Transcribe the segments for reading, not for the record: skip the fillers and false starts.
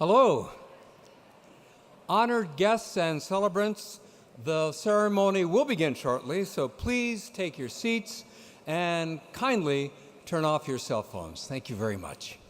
Hello. Honored guests and celebrants, the ceremony will begin shortly, so please take your seats and kindly turn off your cell phones. Thank you very much.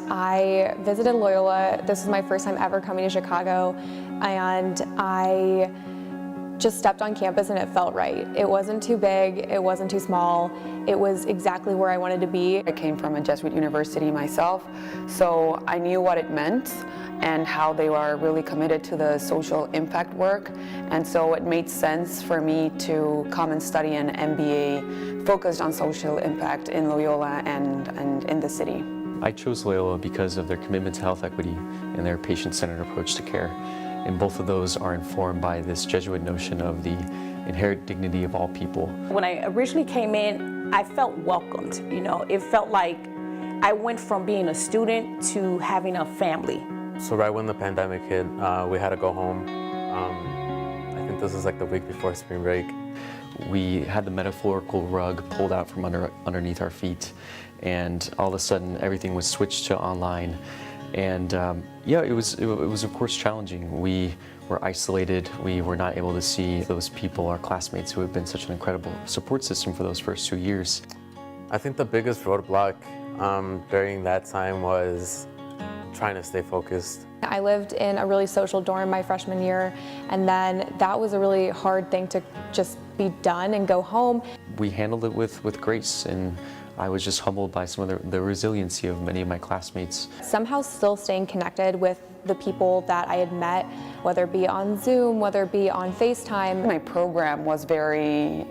I visited Loyola. This was my first time ever coming to Chicago, and I just stepped on campus and it felt right. It wasn't too big, it wasn't too small, it was exactly where I wanted to be. I came from a Jesuit university myself, so I knew what it meant and how they were really committed to the social impact work, and so it made sense for me to come and study an MBA focused on social impact in Loyola and in the city. I chose Loyola because of their commitment to health equity and their patient-centered approach to care. And both of those are informed by this Jesuit notion of the inherent dignity of all people. When I originally came in, I felt welcomed. You know, it felt like I went from being a student to having a family. So right when the pandemic hit, we had to go home. I think this was like the week before spring break. We had the metaphorical rug pulled out from underneath our feet, and all of a sudden everything was switched to online. And yeah, it was of course challenging. We were isolated. We were not able to see those people, our classmates, who had been such an incredible support system for those first 2 years. I think the biggest roadblock during that time was trying to stay focused. I lived in a really social dorm my freshman year, and then that was a really hard thing to just be done and go home. We handled it with grace, and I was just humbled by some of the resiliency of many of my classmates. Somehow still staying connected with the people that I had met, whether it be on Zoom, whether it be on FaceTime. My program was very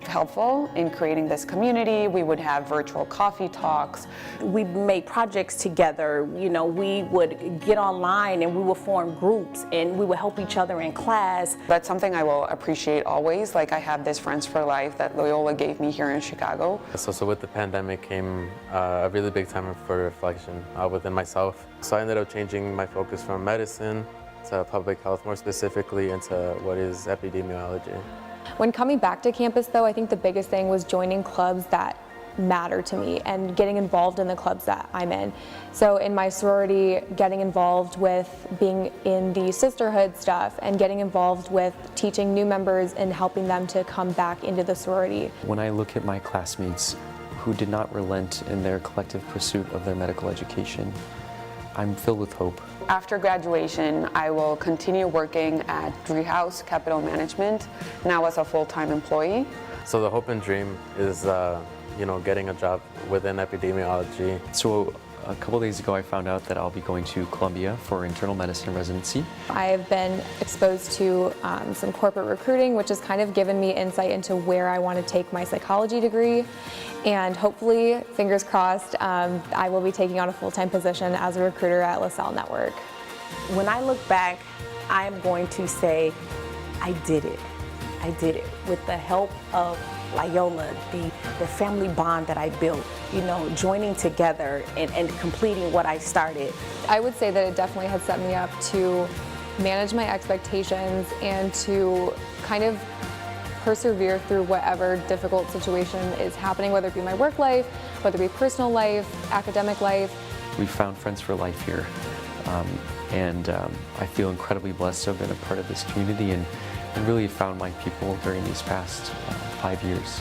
helpful in creating this community. We would have virtual coffee talks. We made projects together. You know, we would get online and we would form groups and we would help each other in class. That's something I will appreciate always. Like, I have this Friends for Life that Loyola gave me here in Chicago. So with the pandemic came a really big time for reflection within myself. So I ended up changing my focus from medicine to public health, more specifically into what is epidemiology. When coming back to campus, though, I think the biggest thing was joining clubs that matter to me and getting involved in the clubs that I'm in. So in my sorority, getting involved with being in the sisterhood stuff and getting involved with teaching new members and helping them to come back into the sorority. When I look at my classmates who did not relent in their collective pursuit of their medical education, I'm filled with hope. After graduation, I will continue working at Driehaus Capital Management, now as a full-time employee. So the hope and dream is, getting a job within epidemiology. So a couple days ago, I found out that I'll be going to Columbia for internal medicine residency. I have been exposed to some corporate recruiting, which has kind of given me insight into where I want to take my psychology degree. And hopefully, fingers crossed, I will be taking on a full-time position as a recruiter at LaSalle Network. When I look back, I am going to say, I did it. I did it with the help of Loyola, the family bond that I built, joining together and completing what I started. I would say that it definitely has set me up to manage my expectations and to kind of persevere through whatever difficult situation is happening, whether it be my work life, whether it be personal life, academic life. We found Friends for Life here, and I feel incredibly blessed to have been a part of this community and really found my people during these past 5 years.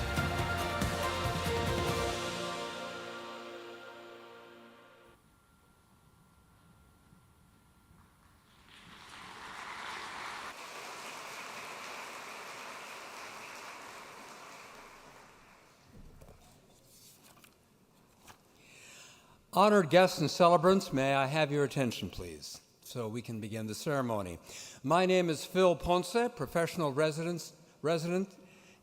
Honored guests and celebrants, may I have your attention, please, so we can begin the ceremony. My name is Phil Ponce, professional resident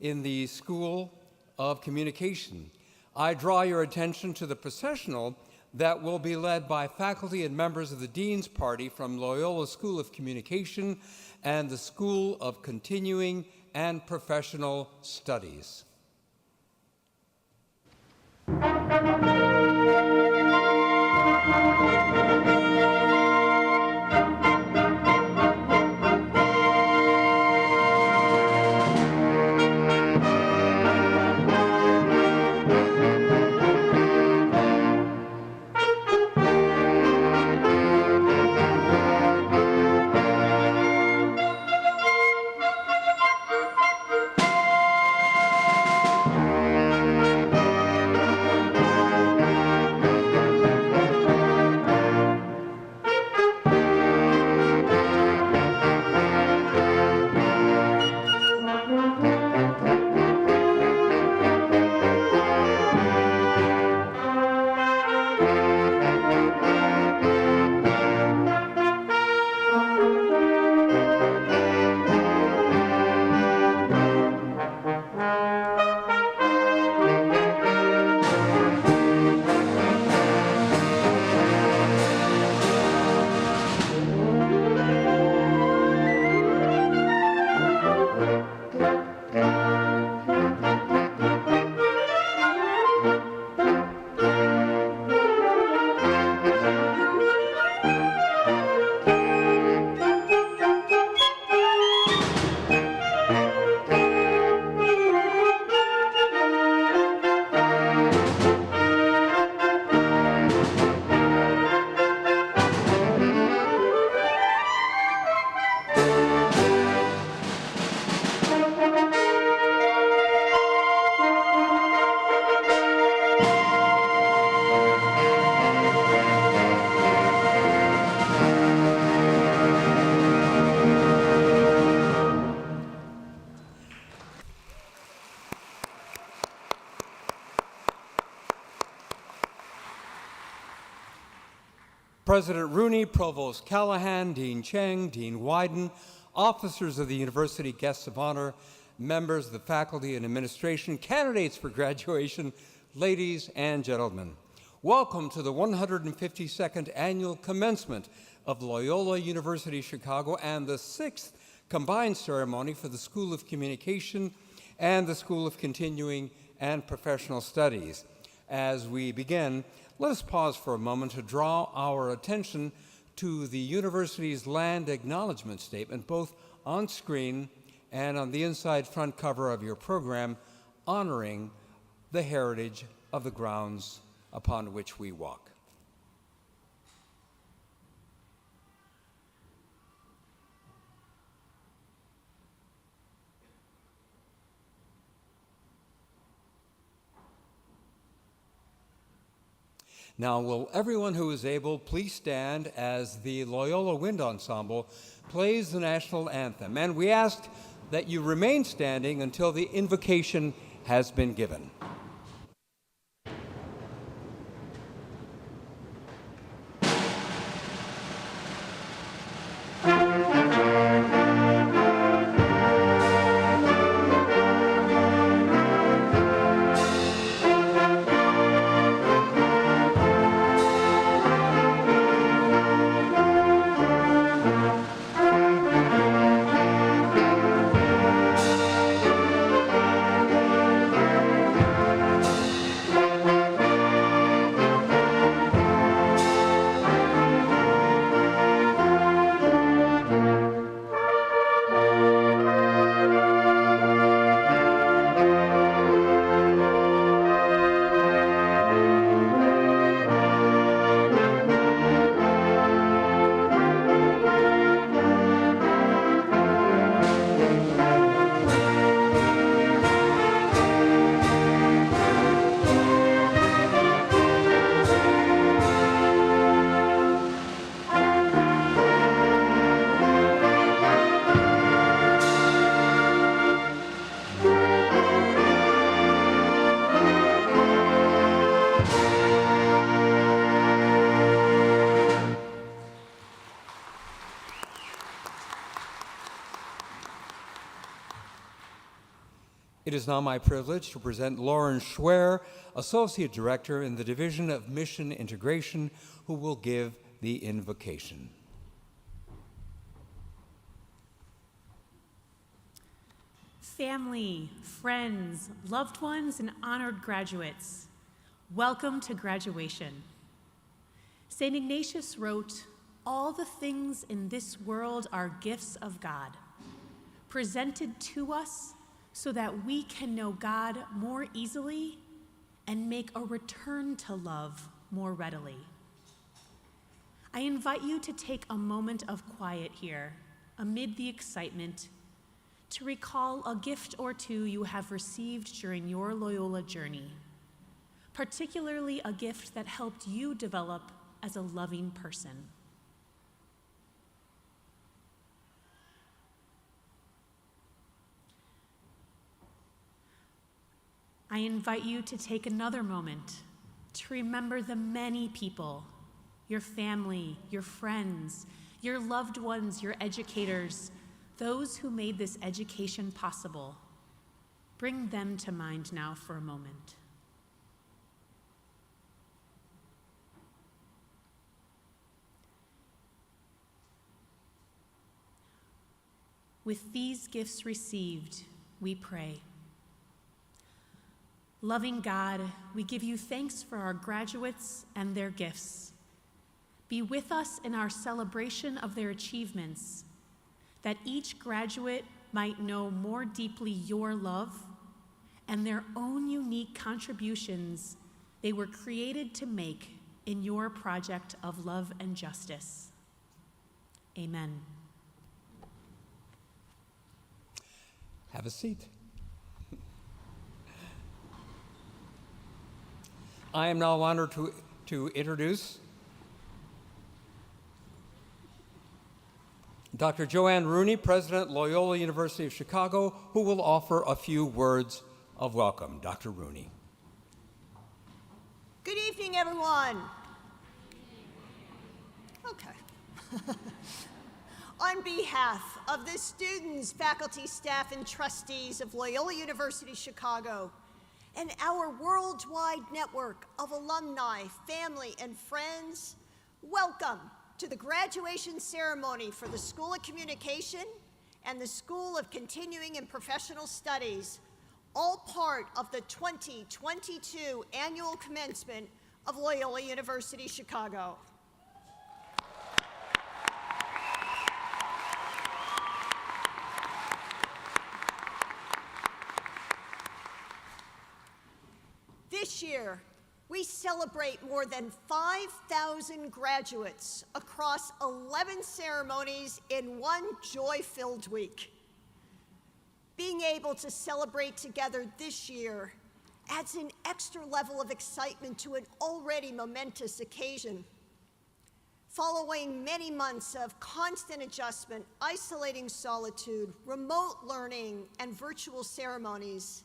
in the School of Communication. I draw your attention to the processional that will be led by faculty and members of the Dean's Party from Loyola School of Communication and the School of Continuing and Professional Studies. President Rooney, Provost Callahan, Dean Cheng, Dean Wyden, officers of the university, guests of honor, members of the faculty and administration, candidates for graduation, ladies and gentlemen. Welcome to the 152nd annual commencement of Loyola University Chicago and the 6th combined ceremony for the School of Communication and the School of Continuing and Professional Studies. As we begin, let us pause for a moment to draw our attention to the university's land acknowledgement statement, both on screen and on the inside front cover of your program, honoring the heritage of the grounds upon which we walk. Now, will everyone who is able please stand as the Loyola Wind Ensemble plays the national anthem? And we ask that you remain standing until the invocation has been given. It is now my privilege to present Lauren Schwer, Associate Director in the Division of Mission Integration, who will give the invocation. Family, friends, loved ones, and honored graduates, welcome to graduation. St. Ignatius wrote, "All the things in this world are gifts of God, presented to us so that we can know God more easily and make a return to love more readily." I invite you to take a moment of quiet here, amid the excitement, to recall a gift or two you have received during your Loyola journey, particularly a gift that helped you develop as a loving person. I invite you to take another moment to remember the many people, your family, your friends, your loved ones, your educators, those who made this education possible. Bring them to mind now for a moment. With these gifts received, we pray. Loving God, we give you thanks for our graduates and their gifts. Be with us in our celebration of their achievements, that each graduate might know more deeply your love and their own unique contributions they were created to make in your project of love and justice. Amen. Have a seat. I am now honored to introduce Dr. Joanne Rooney, President, Loyola University of Chicago, who will offer a few words of welcome. Dr. Rooney. Good evening, everyone. Okay. On behalf of the students, faculty, staff, and trustees of Loyola University Chicago and our worldwide network of alumni, family, and friends, welcome to the graduation ceremony for the School of Communication and the School of Continuing and Professional Studies, all part of the 2022 annual commencement of Loyola University Chicago. This year, we celebrate more than 5,000 graduates across 11 ceremonies in one joy-filled week. Being able to celebrate together this year adds an extra level of excitement to an already momentous occasion. Following many months of constant adjustment, isolating solitude, remote learning, and virtual ceremonies,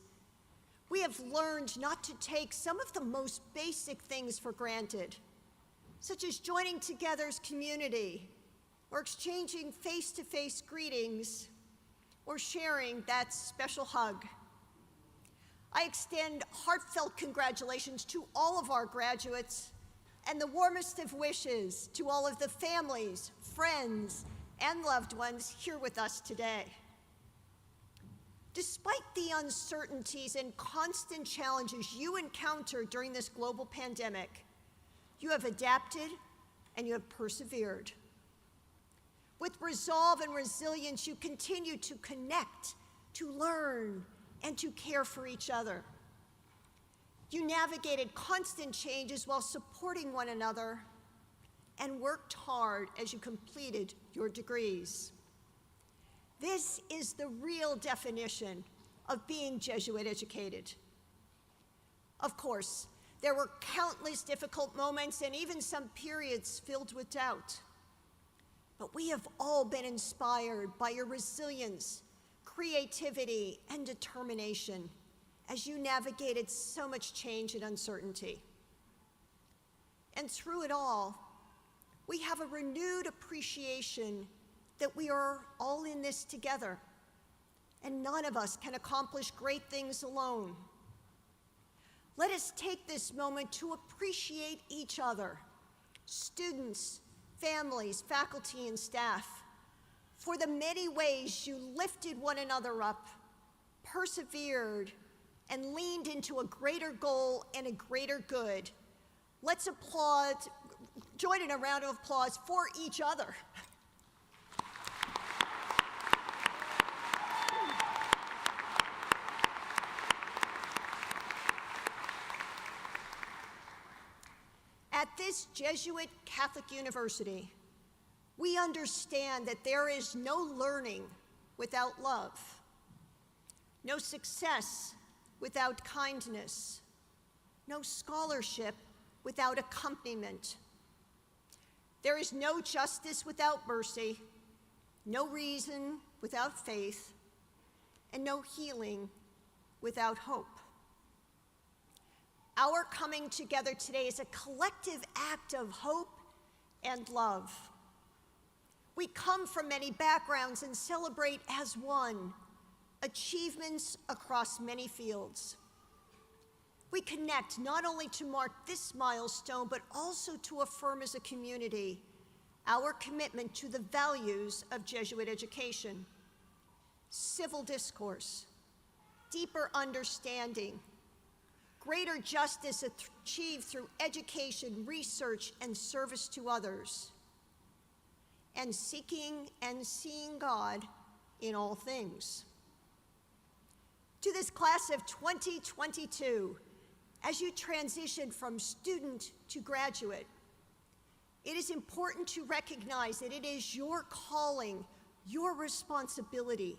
we have learned not to take some of the most basic things for granted, such as joining together as community, or exchanging face-to-face greetings, or sharing that special hug. I extend heartfelt congratulations to all of our graduates and the warmest of wishes to all of the families, friends, and loved ones here with us today. Despite the uncertainties and constant challenges you encounter during this global pandemic, you have adapted and you have persevered. With resolve and resilience, you continue to connect, to learn, and to care for each other. You navigated constant changes while supporting one another and worked hard as you completed your degrees. This is the real definition of being Jesuit educated. Of course, there were countless difficult moments and even some periods filled with doubt. But we have all been inspired by your resilience, creativity, and determination as you navigated so much change and uncertainty. And through it all, we have a renewed appreciation that we are all in this together, and none of us can accomplish great things alone. Let us take this moment to appreciate each other, students, families, faculty, and staff, for the many ways you lifted one another up, persevered, and leaned into a greater goal and a greater good. Let's applaud, join in a round of applause for each other. At this Jesuit Catholic university, we understand that there is no learning without love, no success without kindness, no scholarship without accompaniment. There is no justice without mercy, no reason without faith, and no healing without hope. Our coming together today is a collective act of hope and love. We come from many backgrounds and celebrate as one achievements across many fields. We connect not only to mark this milestone, but also to affirm as a community our commitment to the values of Jesuit education: civil discourse, deeper understanding, greater justice achieved through education, research, and service to others, and seeking and seeing God in all things. To this class of 2022, as you transition from student to graduate, it is important to recognize that it is your calling, your responsibility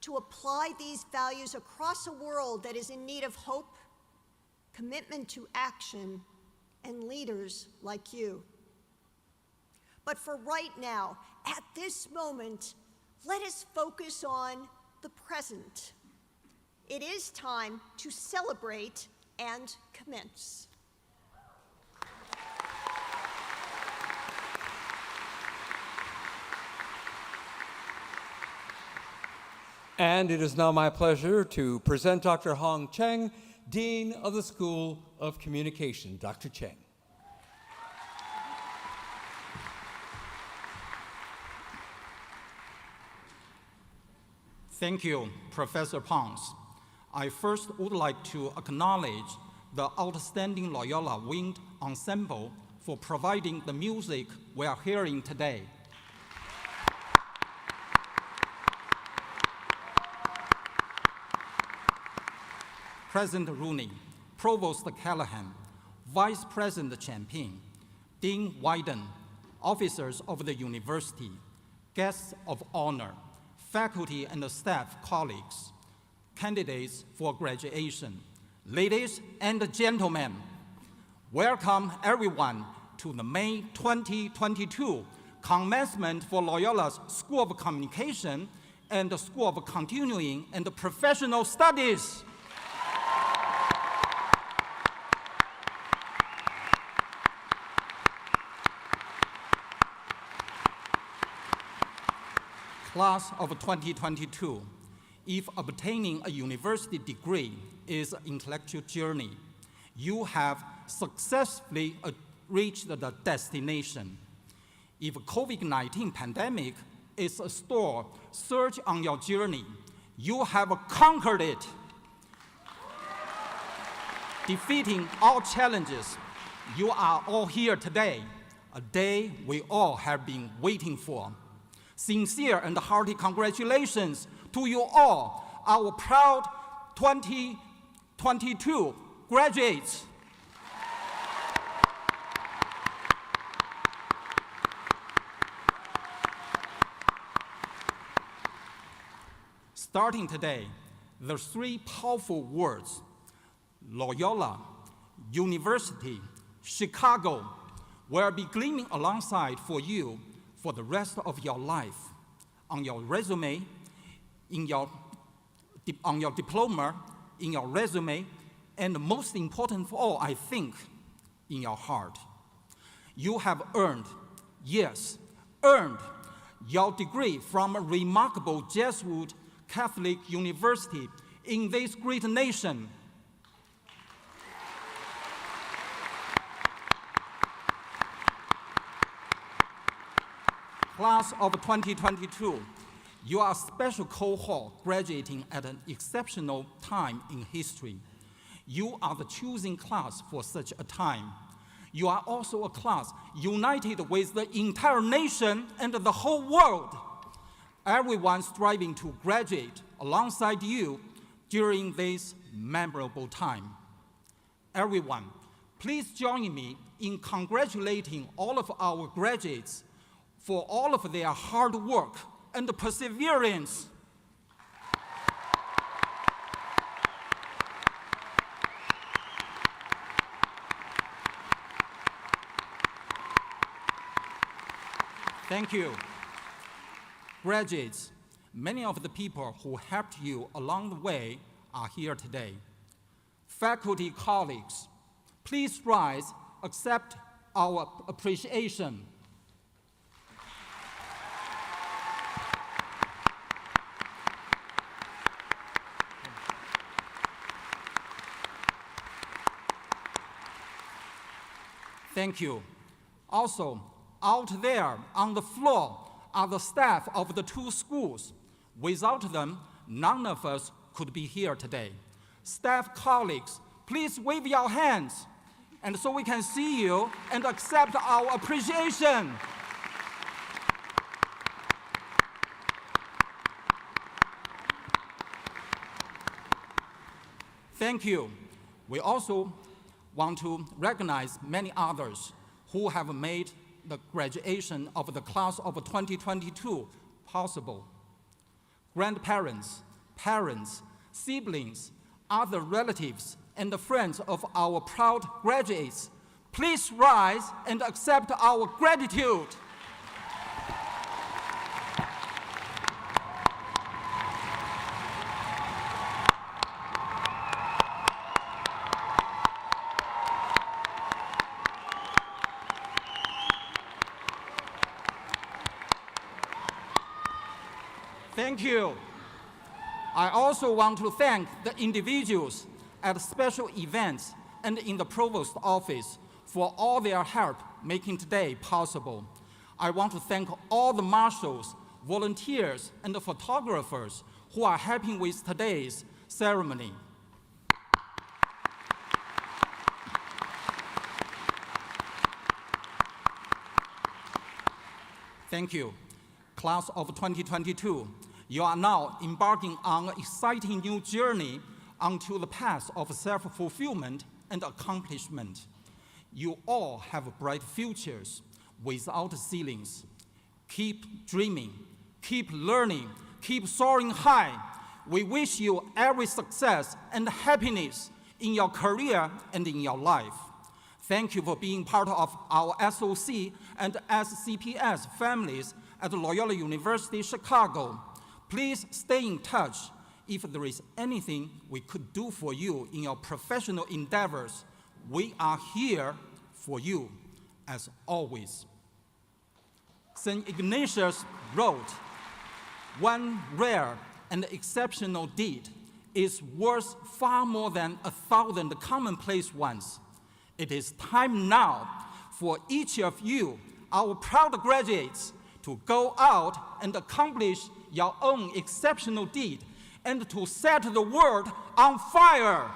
to apply these values across a world that is in need of hope, commitment to action, and leaders like you. But for right now, at this moment, let us focus on the present. It is time to celebrate and commence. And it is now my pleasure to present Dr. Hong Cheng, Dean of the School of Communication. Dr. Cheng. Thank you, Professor Pons. I first would like to acknowledge the outstanding Loyola Wind Ensemble for providing the music we are hearing today. President Rooney, Provost Callahan, Vice President Champagne, Dean Wyden, officers of the university, guests of honor, faculty and staff colleagues, candidates for graduation, ladies and gentlemen, welcome everyone to the May 2022 Commencement for Loyola's School of Communication and the School of Continuing and Professional Studies. Class of 2022, if obtaining a university degree is an intellectual journey, you have successfully reached the destination. If COVID-19 pandemic is a surge on your journey, you have conquered it. Defeating all challenges, you are all here today, a day we all have been waiting for. Sincere and hearty congratulations to you all, our proud 2022 graduates. Starting today, the three powerful words, Loyola, University, Chicago, will be gleaming alongside for you for the rest of your life, on your resume, on your diploma, in your resume, and most important of all, I think, in your heart. You have earned, yes, earned your degree from a remarkable Jesuit Catholic university in this great nation. Class of 2022, you are a special cohort graduating at an exceptional time in history. You are the choosing class for such a time. You are also a class united with the entire nation and the whole world. Everyone striving to graduate alongside you during this memorable time. Everyone, please join me in congratulating all of our graduates for all of their hard work and perseverance. Thank you. Graduates, many of the people who helped you along the way are here today. Faculty colleagues, please rise, accept our appreciation. Thank you. Also, out there on the floor are the staff of the two schools. Without them, none of us could be here today. Staff colleagues, please wave your hands, and so we can see you and accept our appreciation. Thank you. We also want to recognize many others who have made the graduation of the class of 2022 possible. Grandparents, parents, siblings, other relatives, and the friends of our proud graduates, please rise and accept our gratitude. Thank you. I also want to thank the individuals at special events and in the Provost office for all their help making today possible. I want to thank all the marshals, volunteers, and the photographers who are helping with today's ceremony. Thank you. Class of 2022, you are now embarking on an exciting new journey onto the path of self-fulfillment and accomplishment. You all have bright futures without ceilings. Keep dreaming, keep learning, keep soaring high. We wish you every success and happiness in your career and in your life. Thank you for being part of our SOC and SCPS families at Loyola University Chicago. Please stay in touch. If there is anything we could do for you in your professional endeavors, we are here for you, as always. St. Ignatius wrote, "One rare and exceptional deed is worth far more than 1,000 commonplace ones." It is time now for each of you, our proud graduates, to go out and accomplish your own exceptional deed and to set the world on fire.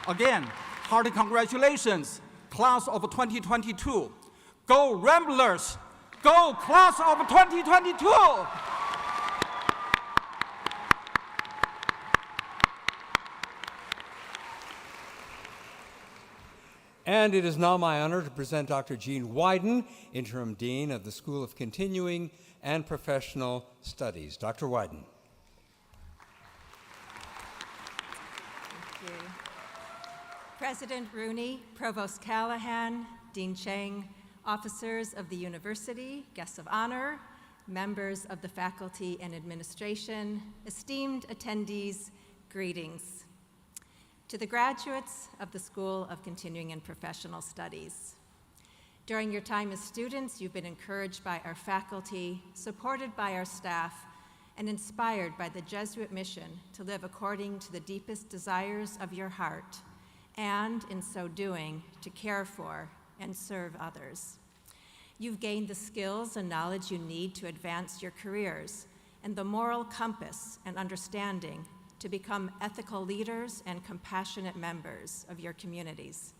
Again, hearty congratulations, class of 2022. Go Ramblers! Go class of 2022! And it is now my honor to present Dr. Gene Wyden, Interim Dean of the School of Continuing and Professional Studies. Dr. Wyden. Thank you. President Rooney, Provost Callahan, Dean Chang, officers of the university, guests of honor, members of the faculty and administration, esteemed attendees, greetings. To the graduates of the School of Continuing and Professional Studies. During your time as students, you've been encouraged by our faculty, supported by our staff, and inspired by the Jesuit mission to live according to the deepest desires of your heart, and in so doing, to care for and serve others. You've gained the skills and knowledge you need to advance your careers, and the moral compass and understanding to become ethical leaders and compassionate members of your communities.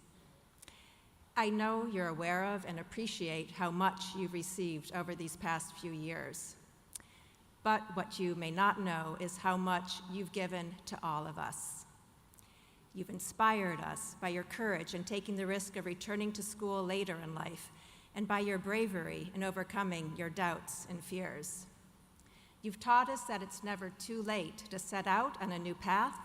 I know you're aware of and appreciate how much you've received over these past few years. But what you may not know is how much you've given to all of us. You've inspired us by your courage in taking the risk of returning to school later in life, and by your bravery in overcoming your doubts and fears. You've taught us that it's never too late to set out on a new path,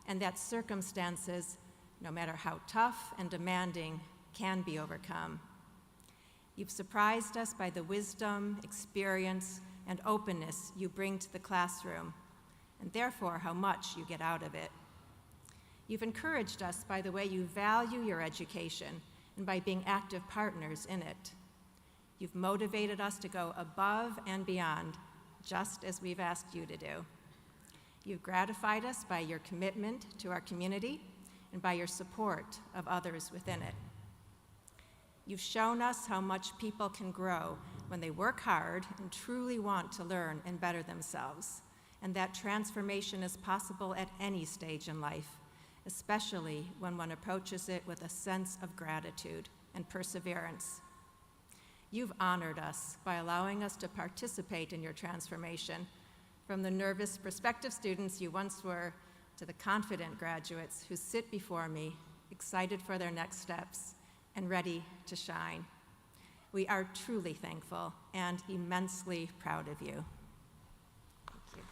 and that circumstances, no matter how tough and demanding, can be overcome. You've surprised us by the wisdom, experience, and openness you bring to the classroom, and therefore how much you get out of it. You've encouraged us by the way you value your education and by being active partners in it. You've motivated us to go above and beyond, just as we've asked you to do. You've gratified us by your commitment to our community and by your support of others within it. You've shown us how much people can grow when they work hard and truly want to learn and better themselves, and that transformation is possible at any stage in life, especially when one approaches it with a sense of gratitude and perseverance. You've honored us by allowing us to participate in your transformation, from the nervous prospective students you once were to the confident graduates who sit before me, excited for their next steps and ready to shine. We are truly thankful and immensely proud of you. Thank you.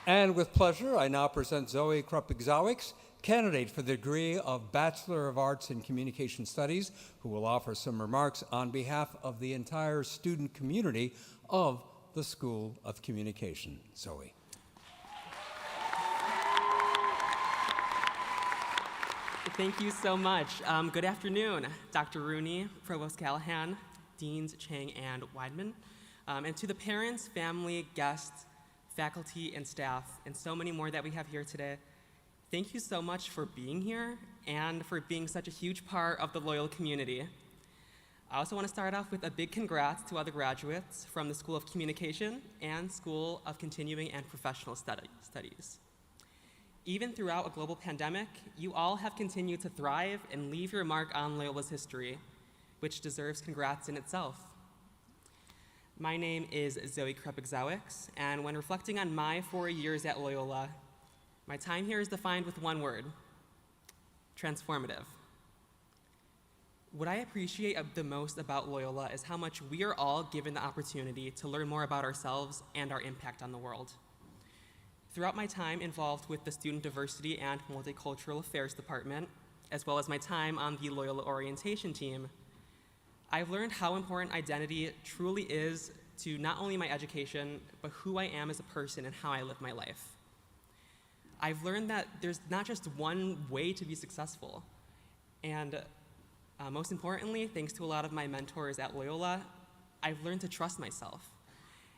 And with pleasure, I now present Zoe Krupik-Zawicz, candidate for the degree of Bachelor of Arts in Communication Studies, who will offer some remarks on behalf of the entire student community of the School of Communication. Zoe. Thank you so much. Good afternoon, Dr. Rooney, Provost Callahan, Deans Chang and Weidman, and to the parents, family, guests, faculty, and staff, and so many more that we have here today. Thank you so much for being here and for being such a huge part of the Loyola community. I also want to start off with a big congrats to other graduates from the School of Communication and School of Continuing and Professional Studies. Even throughout a global pandemic, you all have continued to thrive and leave your mark on Loyola's history, which deserves congrats in itself. My name is Zoe Krepik-Zawicz, and when reflecting on my 4 years at Loyola, my time here is defined with one word: transformative. What I appreciate the most about Loyola is how much we are all given the opportunity to learn more about ourselves and our impact on the world. Throughout my time involved with the Student Diversity and Multicultural Affairs Department, as well as my time on the Loyola Orientation team, I've learned how important identity truly is to not only my education, but who I am as a person and how I live my life. I've learned that there's not just one way to be successful, and most importantly, thanks to a lot of my mentors at Loyola, I've learned to trust myself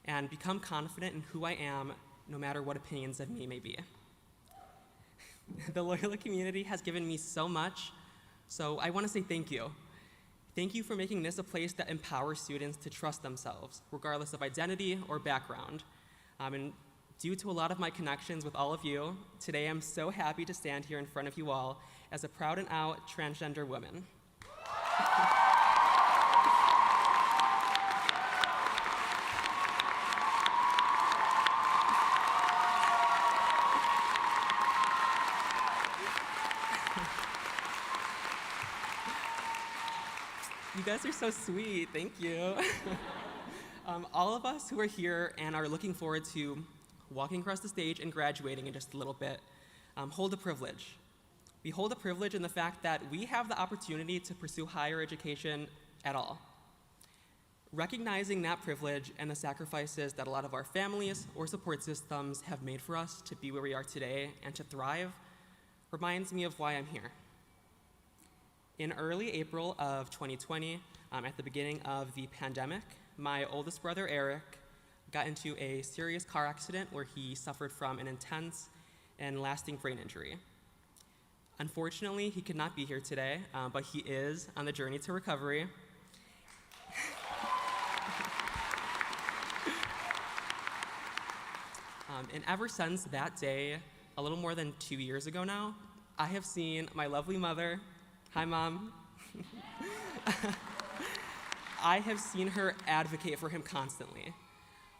and become confident in who I am, no matter what opinions of me may be. The Loyola community has given me so much, so I want to say thank you. Thank you for making this a place that empowers students to trust themselves, regardless of identity or background. And due to a lot of my connections with all of you, today I'm so happy to stand here in front of you all as a proud and out transgender woman. You guys are so sweet, thank you. All of us who are here and are looking forward to walking across the stage and graduating in just a little bit hold a privilege. We hold a privilege in the fact that we have the opportunity to pursue higher education at all. Recognizing that privilege and the sacrifices that a lot of our families or support systems have made for us to be where we are today and to thrive reminds me of why I'm here. In early April of 2020, at the beginning of the pandemic, my oldest brother, Eric, got into a serious car accident where he suffered from an intense and lasting brain injury. Unfortunately, he could not be here today, but he is on the journey to recovery. And ever since that day, a little more than 2 years ago now, I have seen my lovely mother, hi Mom, I have seen her advocate for him constantly.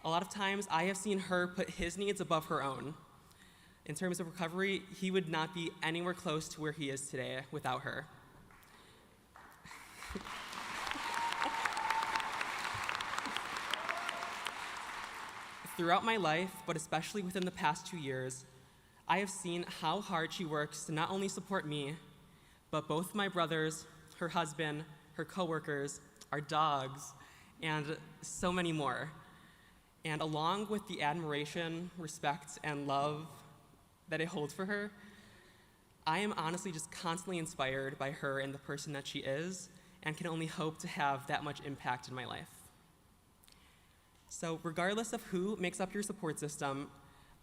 A lot of times, I have seen her put his needs above her own. In terms of recovery, he would not be anywhere close to where he is today without her. Throughout my life, but especially within the past 2 years, I have seen how hard she works to not only support me, but both my brothers, her husband, her coworkers, our dogs, and so many more. And along with the admiration, respect, and love that I hold for her, I am honestly just constantly inspired by her and the person that she is, and can only hope to have that much impact in my life. So regardless of who makes up your support system,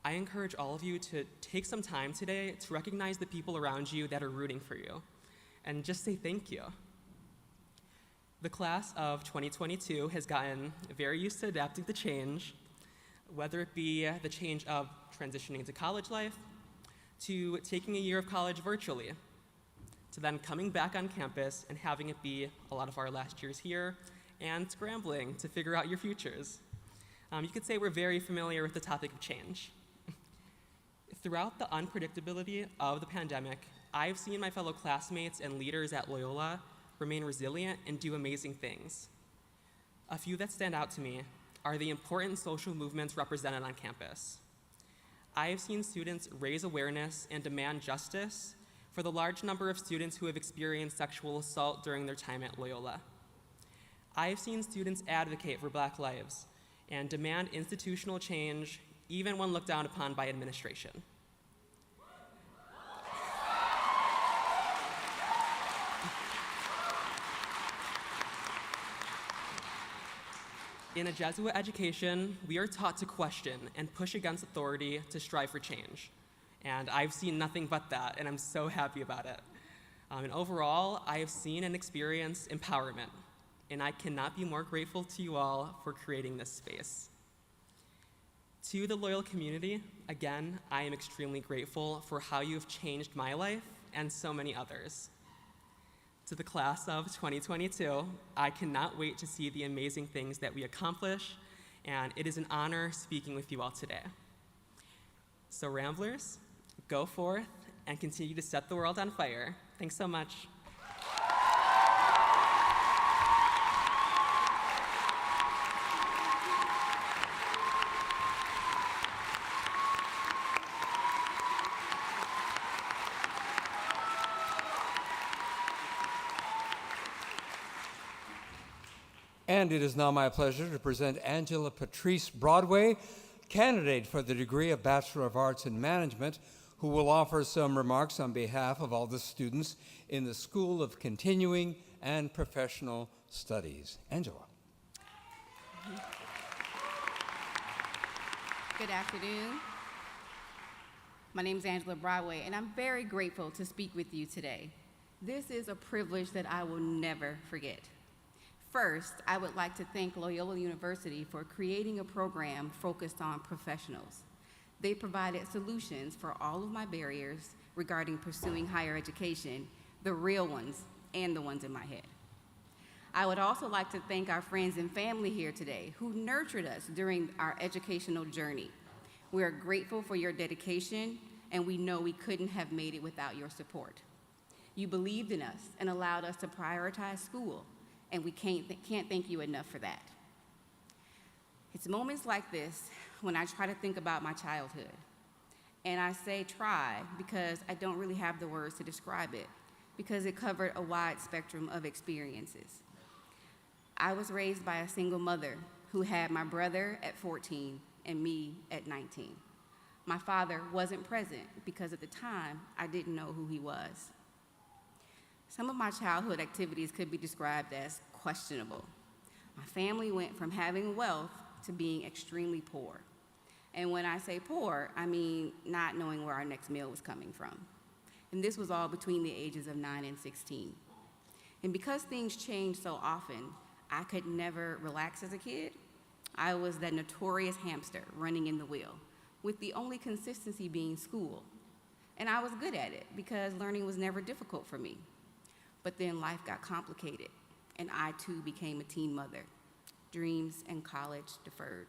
I encourage all of you to take some time today to recognize the people around you that are rooting for you, and just say thank you. The class of 2022 has gotten very used to adapting to change, whether it be the change of transitioning to college life, to taking a year of college virtually, to then coming back on campus and having it be a lot of our last years here, and scrambling to figure out your futures. You could say we're very familiar with the topic of change. Throughout the unpredictability of the pandemic, I've seen my fellow classmates and leaders at Loyola remain resilient and do amazing things. A few that stand out to me are the important social movements represented on campus. I have seen students raise awareness and demand justice for the large number of students who have experienced sexual assault during their time at Loyola. I have seen students advocate for Black lives and demand institutional change even when looked down upon by administration. In a Jesuit education, we are taught to question and push against authority to strive for change. And I've seen nothing but that, and I'm so happy about it. And overall, I have seen and experienced empowerment, and I cannot be more grateful to you all for creating this space. To the Loyola community, again, I am extremely grateful for how you have changed my life and so many others. To the class of 2022, I cannot wait to see the amazing things that we accomplish, and it is an honor speaking with you all today. So Ramblers, go forth and continue to set the world on fire. Thanks so much. And it is now my pleasure to present Angela Patrice Broadway, candidate for the degree of Bachelor of Arts in Management, who will offer some remarks on behalf of all the students in the School of Continuing and Professional Studies. Angela. Good afternoon. My name is Angela Broadway, and I'm very grateful to speak with you today. This is a privilege that I will never forget. First, I would like to thank Loyola University for creating a program focused on professionals. They provided solutions for all of my barriers regarding pursuing higher education, the real ones and the ones in my head. I would also like to thank our friends and family here today who nurtured us during our educational journey. We are grateful for your dedication, and we know we couldn't have made it without your support. You believed in us and allowed us to prioritize school, and we can't thank you enough for that. It's moments like this when I try to think about my childhood. And I say try because I don't really have the words to describe it, because it covered a wide spectrum of experiences. I was raised by a single mother who had my brother at 14 and me at 19. My father wasn't present because at the time I didn't know who he was. Some of my childhood activities could be described as questionable. My family went from having wealth to being extremely poor. And when I say poor, I mean not knowing where our next meal was coming from. And this was all between the ages of 9 and 16. And because things changed so often, I could never relax as a kid. I was that notorious hamster running in the wheel, with the only consistency being school. And I was good at it because learning was never difficult for me. But then life got complicated, and I too became a teen mother. Dreams and college deferred.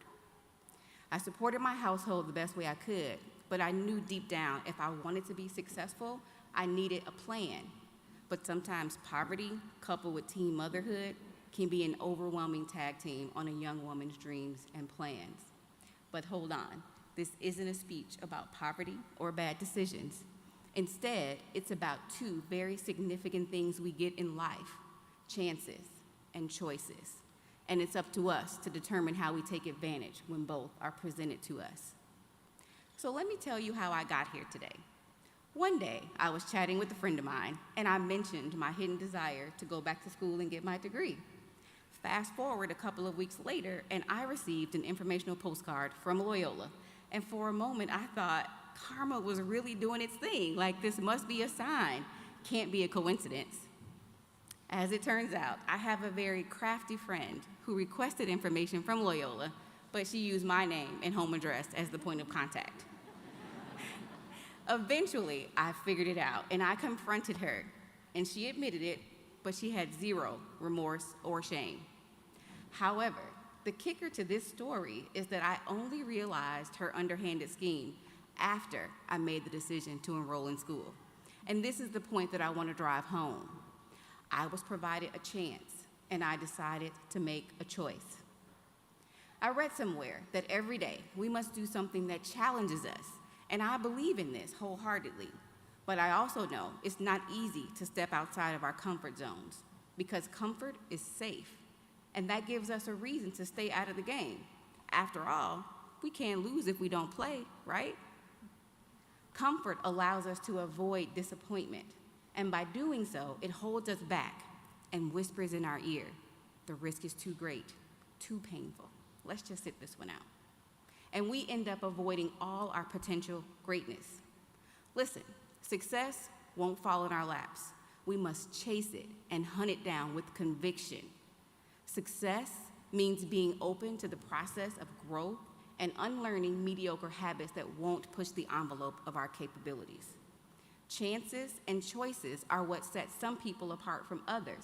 I supported my household the best way I could, but I knew deep down if I wanted to be successful, I needed a plan. But sometimes poverty, coupled with teen motherhood, can be an overwhelming tag team on a young woman's dreams and plans. But hold on, this isn't a speech about poverty or bad decisions. Instead, it's about two very significant things we get in life: chances and choices. And it's up to us to determine how we take advantage when both are presented to us. So let me tell you how I got here today. One day, I was chatting with a friend of mine, and I mentioned my hidden desire to go back to school and get my degree. Fast forward a couple of weeks later, and I received an informational postcard from Loyola. And for a moment, I thought karma was really doing its thing, like this must be a sign, can't be a coincidence. As it turns out, I have a very crafty friend who requested information from Loyola, but she used my name and home address as the point of contact. Eventually, I figured it out, and I confronted her, and she admitted it, but she had zero remorse or shame. However, the kicker to this story is that I only realized her underhanded scheme after I made the decision to enroll in school. And this is the point that I want to drive home. I was provided a chance, and I decided to make a choice. I read somewhere that every day we must do something that challenges us, and I believe in this wholeheartedly. But I also know it's not easy to step outside of our comfort zones, because comfort is safe, and that gives us a reason to stay out of the game. After all, we can't lose if we don't play, right? Comfort allows us to avoid disappointment, and by doing so, it holds us back and whispers in our ear, the risk is too great, too painful, let's just sit this one out. And we end up avoiding all our potential greatness. Listen, success won't fall in our laps. We must chase it and hunt it down with conviction. Success means being open to the process of growth and unlearning mediocre habits that won't push the envelope of our capabilities. Chances and choices are what sets some people apart from others.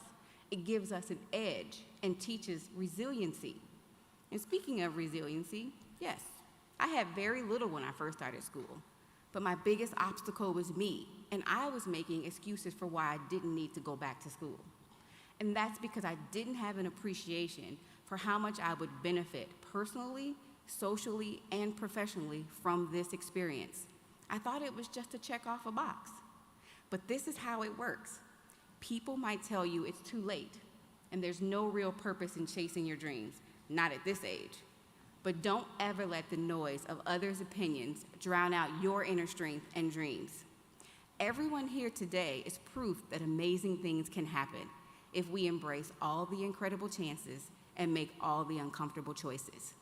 It gives us an edge and teaches resiliency. And speaking of resiliency, yes, I had very little when I first started school, but my biggest obstacle was me, and I was making excuses for why I didn't need to go back to school. And that's because I didn't have an appreciation for how much I would benefit personally, socially, and professionally from this experience. I thought it was just to check off a box. But this is how it works. People might tell you it's too late, and there's no real purpose in chasing your dreams, not at this age. But don't ever let the noise of others' opinions drown out your inner strength and dreams. Everyone here today is proof that amazing things can happen if we embrace all the incredible chances and make all the uncomfortable choices.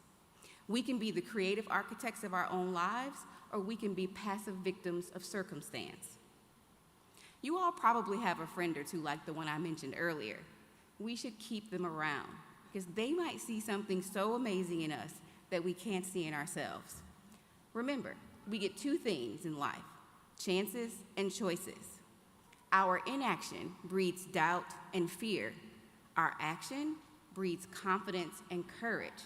We can be the creative architects of our own lives, or we can be passive victims of circumstance. You all probably have a friend or two like the one I mentioned earlier. We should keep them around because they might see something so amazing in us that we can't see in ourselves. Remember, we get two things in life: chances and choices. Our inaction breeds doubt and fear. Our action breeds confidence and courage.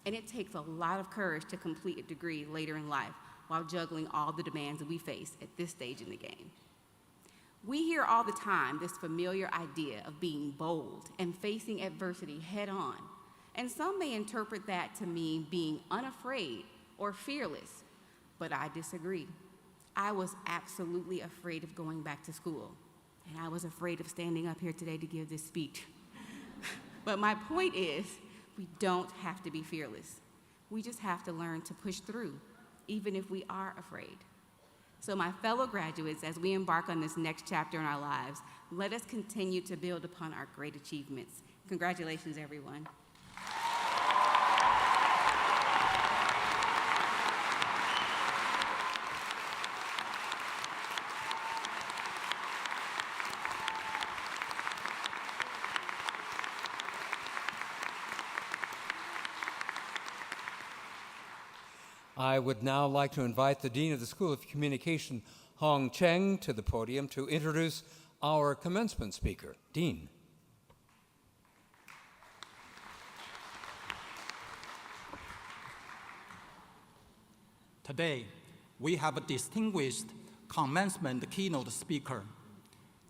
And it takes a lot of courage to complete a degree later in life while juggling all the demands that we face at this stage in the game. We hear all the time this familiar idea of being bold and facing adversity head on. And some may interpret that to mean being unafraid or fearless, but I disagree. I was absolutely afraid of going back to school, and I was afraid of standing up here today to give this speech. But my point is, we don't have to be fearless. We just have to learn to push through, even if we are afraid. So my fellow graduates, as we embark on this next chapter in our lives, let us continue to build upon our great achievements. Congratulations, everyone. I would now like to invite the Dean of the School of Communication, Hong Cheng, to the podium to introduce our commencement speaker. Dean. Today, we have a distinguished commencement keynote speaker.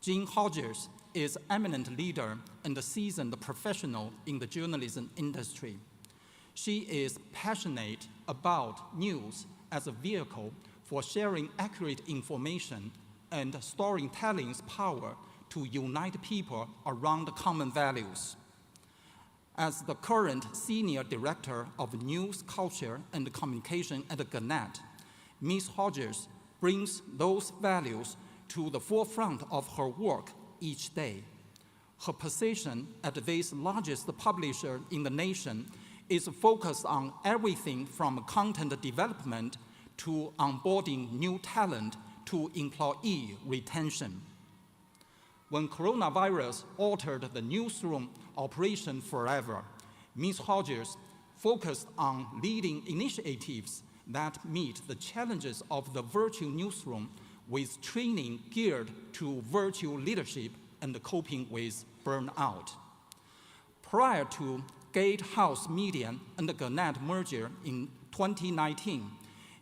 Jean Hodges is an eminent leader and a seasoned professional in the journalism industry. She is passionate about news as a vehicle for sharing accurate information and storytelling's power to unite people around common values. As the current Senior Director of News, Culture, and Communication at Gannett, Ms. Hodges brings those values to the forefront of her work each day. Her position at this largest publisher in the nation is focused on everything from content development to onboarding new talent to employee retention. When coronavirus altered the newsroom operation forever, Ms. Hodges focused on leading initiatives that meet the challenges of the virtual newsroom with training geared to virtual leadership and coping with burnout. Prior to Gatehouse Media and the Gannett merger in 2019,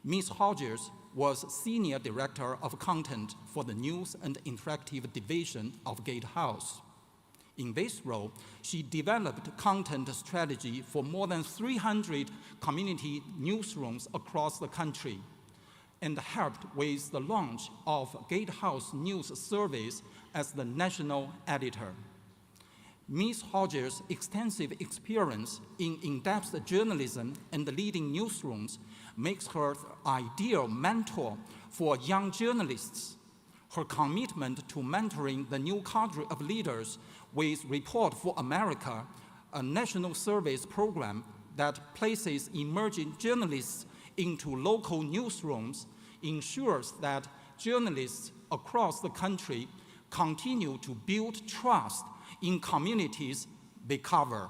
Ms. Hodges was Senior Director of Content for the News and Interactive Division of Gatehouse. In this role, she developed content strategy for more than 300 community newsrooms across the country and helped with the launch of Gatehouse News Service as the national editor. Ms. Hodges' extensive experience in in-depth journalism and leading newsrooms makes her the ideal mentor for young journalists. Her commitment to mentoring the new cadre of leaders with Report for America, a national service program that places emerging journalists into local newsrooms ensures that journalists across the country continue to build trust in communities they cover.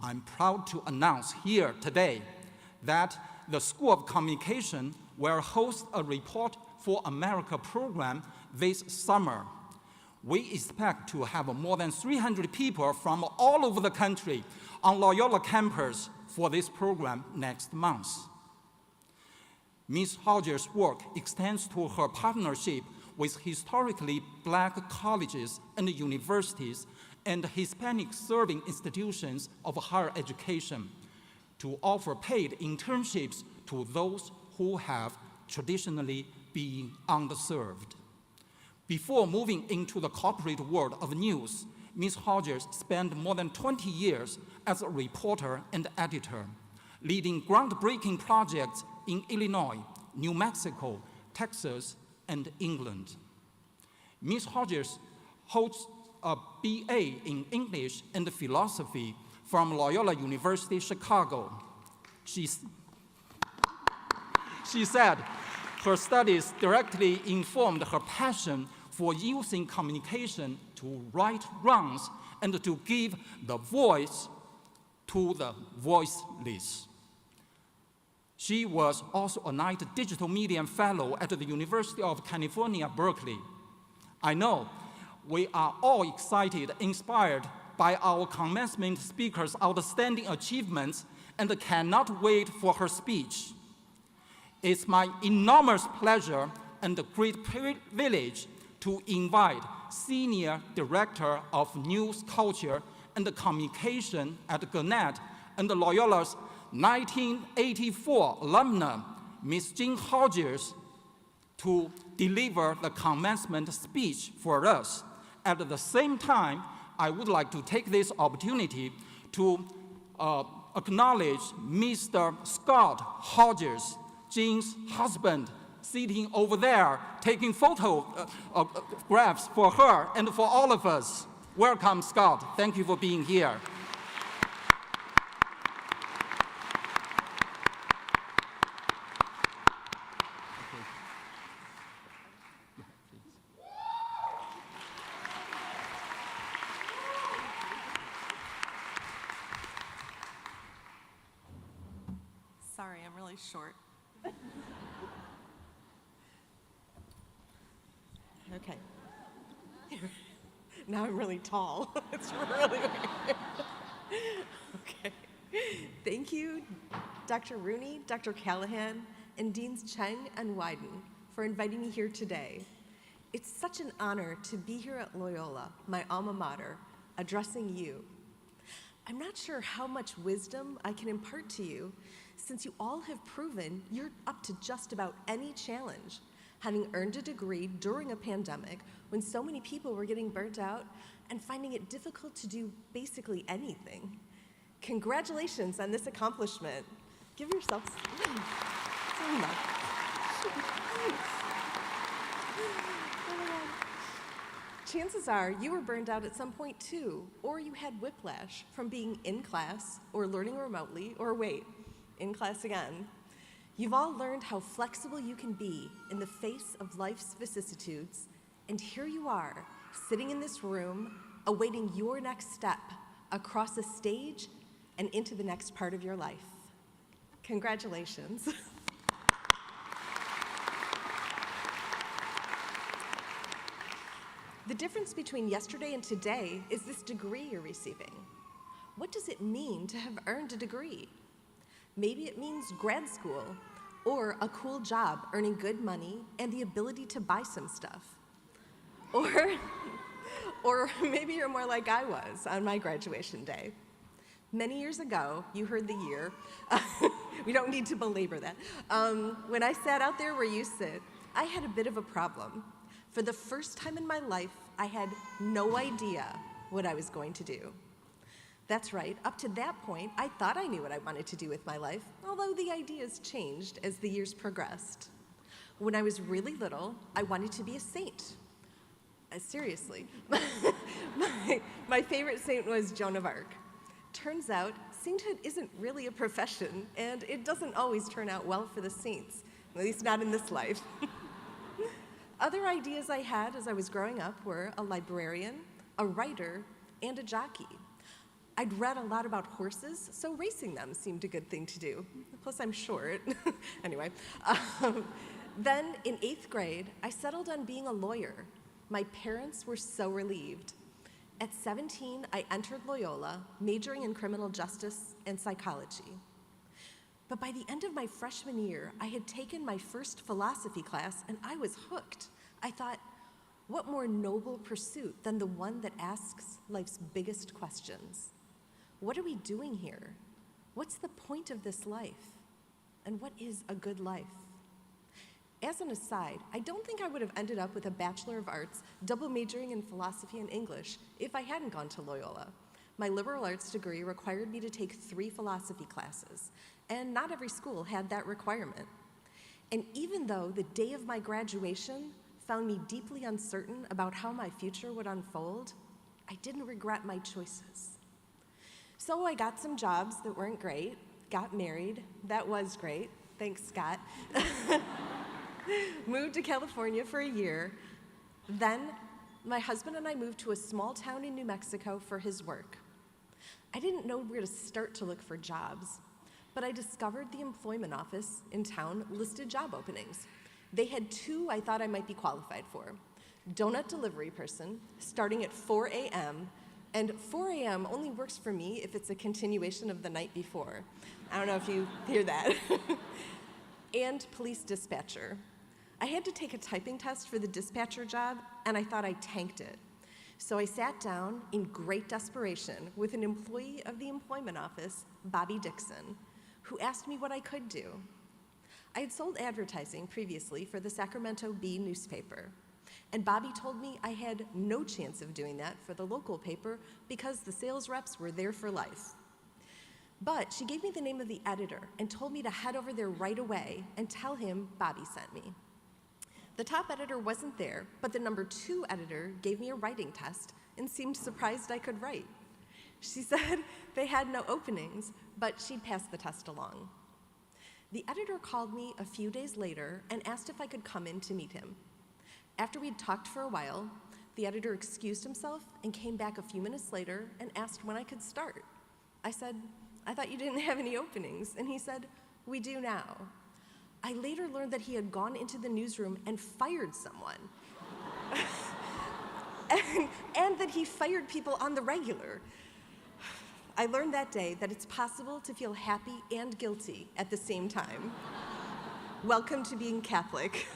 I'm proud to announce here today that the School of Communication will host a Report for America program this summer. We expect to have more than 300 people from all over the country on Loyola campus for this program next month. Ms. Hodges' work extends to her partnership with historically Black colleges and universities and Hispanic-serving institutions of higher education to offer paid internships to those who have traditionally been underserved. Before moving into the corporate world of news, Ms. Hodges spent more than 20 years as a reporter and editor, leading groundbreaking projects in Illinois, New Mexico, Texas, and England. Ms. Hodges holds a BA in English and Philosophy from Loyola University, Chicago. She said her studies directly informed her passion for using communication to right wrongs and to give the voice to the voiceless. She was also a Knight Digital Media Fellow at the University of California, Berkeley. I know we are all excited, inspired by our commencement speaker's outstanding achievements and cannot wait for her speech. It's my enormous pleasure and great privilege to invite Senior Director of News, Culture, and Communication at Gannett and Loyola's 1984 alumna, Ms. Jean Hodges, to deliver the commencement speech for us. At the same time, I would like to take this opportunity to acknowledge Mr. Scott Hodges, Jean's husband, sitting over there, taking photographs for her and for all of us. Welcome, Scott. Thank you for being here. Sorry, I'm really short. Okay. Now I'm really tall. It's really weird. Okay. Thank you, Dr. Rooney, Dr. Callahan, and Deans Cheng and Wyden for inviting me here today. It's such an honor to be here at Loyola, my alma mater, addressing you. I'm not sure how much wisdom I can impart to you, since you all have proven you're up to just about any challenge, having earned a degree during a pandemic when so many people were getting burnt out and finding it difficult to do basically anything. Congratulations on this accomplishment. Give yourselves some love. Chances are you were burned out at some point too, or you had whiplash from being in class or learning remotely, or wait, in class again. You've all learned how flexible you can be in the face of life's vicissitudes, and here you are, sitting in this room, awaiting your next step across a stage and into the next part of your life. Congratulations. The difference between yesterday and today is this degree you're receiving. What does it mean to have earned a degree? Maybe it means grad school, or a cool job earning good money and the ability to buy some stuff. Or maybe you're more like I was on my graduation day. Many years ago, you heard the year, we don't need to belabor that. When I sat out there where you sit, I had a bit of a problem. For the first time in my life, I had no idea what I was going to do. That's right, up to that point, I thought I knew what I wanted to do with my life, although the ideas changed as the years progressed. When I was really little, I wanted to be a saint. Seriously. My favorite saint was Joan of Arc. Turns out, sainthood isn't really a profession, and it doesn't always turn out well for the saints, at least not in this life. Other ideas I had as I was growing up were a librarian, a writer, and a jockey. I'd read a lot about horses, so racing them seemed a good thing to do. Plus, I'm short. Anyway. Then, in 8th grade, I settled on being a lawyer. My parents were so relieved. At 17, I entered Loyola, majoring in criminal justice and psychology. But by the end of my freshman year, I had taken my first philosophy class, and I was hooked. I thought, what more noble pursuit than the one that asks life's biggest questions? What are we doing here? What's the point of this life? And what is a good life? As an aside, I don't think I would have ended up with a Bachelor of Arts, double majoring in philosophy and English, if I hadn't gone to Loyola. My liberal arts degree required me to take 3 philosophy classes, and not every school had that requirement. And even though the day of my graduation found me deeply uncertain about how my future would unfold, I didn't regret my choices. So I got some jobs that weren't great, got married, that was great, thanks Scott. Moved to California for a year. Then my husband and I moved to a small town in New Mexico for his work. I didn't know where to start to look for jobs, but I discovered the employment office in town listed job openings. They had 2 I thought I might be qualified for. Donut delivery person, starting at 4 a.m., and 4 a.m. only works for me if it's a continuation of the night before. I don't know if you hear that. And police dispatcher. I had to take a typing test for the dispatcher job, and I thought I tanked it. So I sat down in great desperation with an employee of the employment office, Bobby Dixon, who asked me what I could do. I had sold advertising previously for the Sacramento Bee newspaper, and Bobby told me I had no chance of doing that for the local paper because the sales reps were there for life. But she gave me the name of the editor and told me to head over there right away and tell him Bobby sent me. The top editor wasn't there, but the number 2 editor gave me a writing test and seemed surprised I could write. She said they had no openings, but she'd pass the test along. The editor called me a few days later and asked if I could come in to meet him. After we'd talked for a while, the editor excused himself and came back a few minutes later and asked when I could start. I said, I thought you didn't have any openings, and he said, we do now. I later learned that he had gone into the newsroom and fired someone. and that he fired people on the regular. I learned that day that it's possible to feel happy and guilty at the same time. Welcome to being Catholic.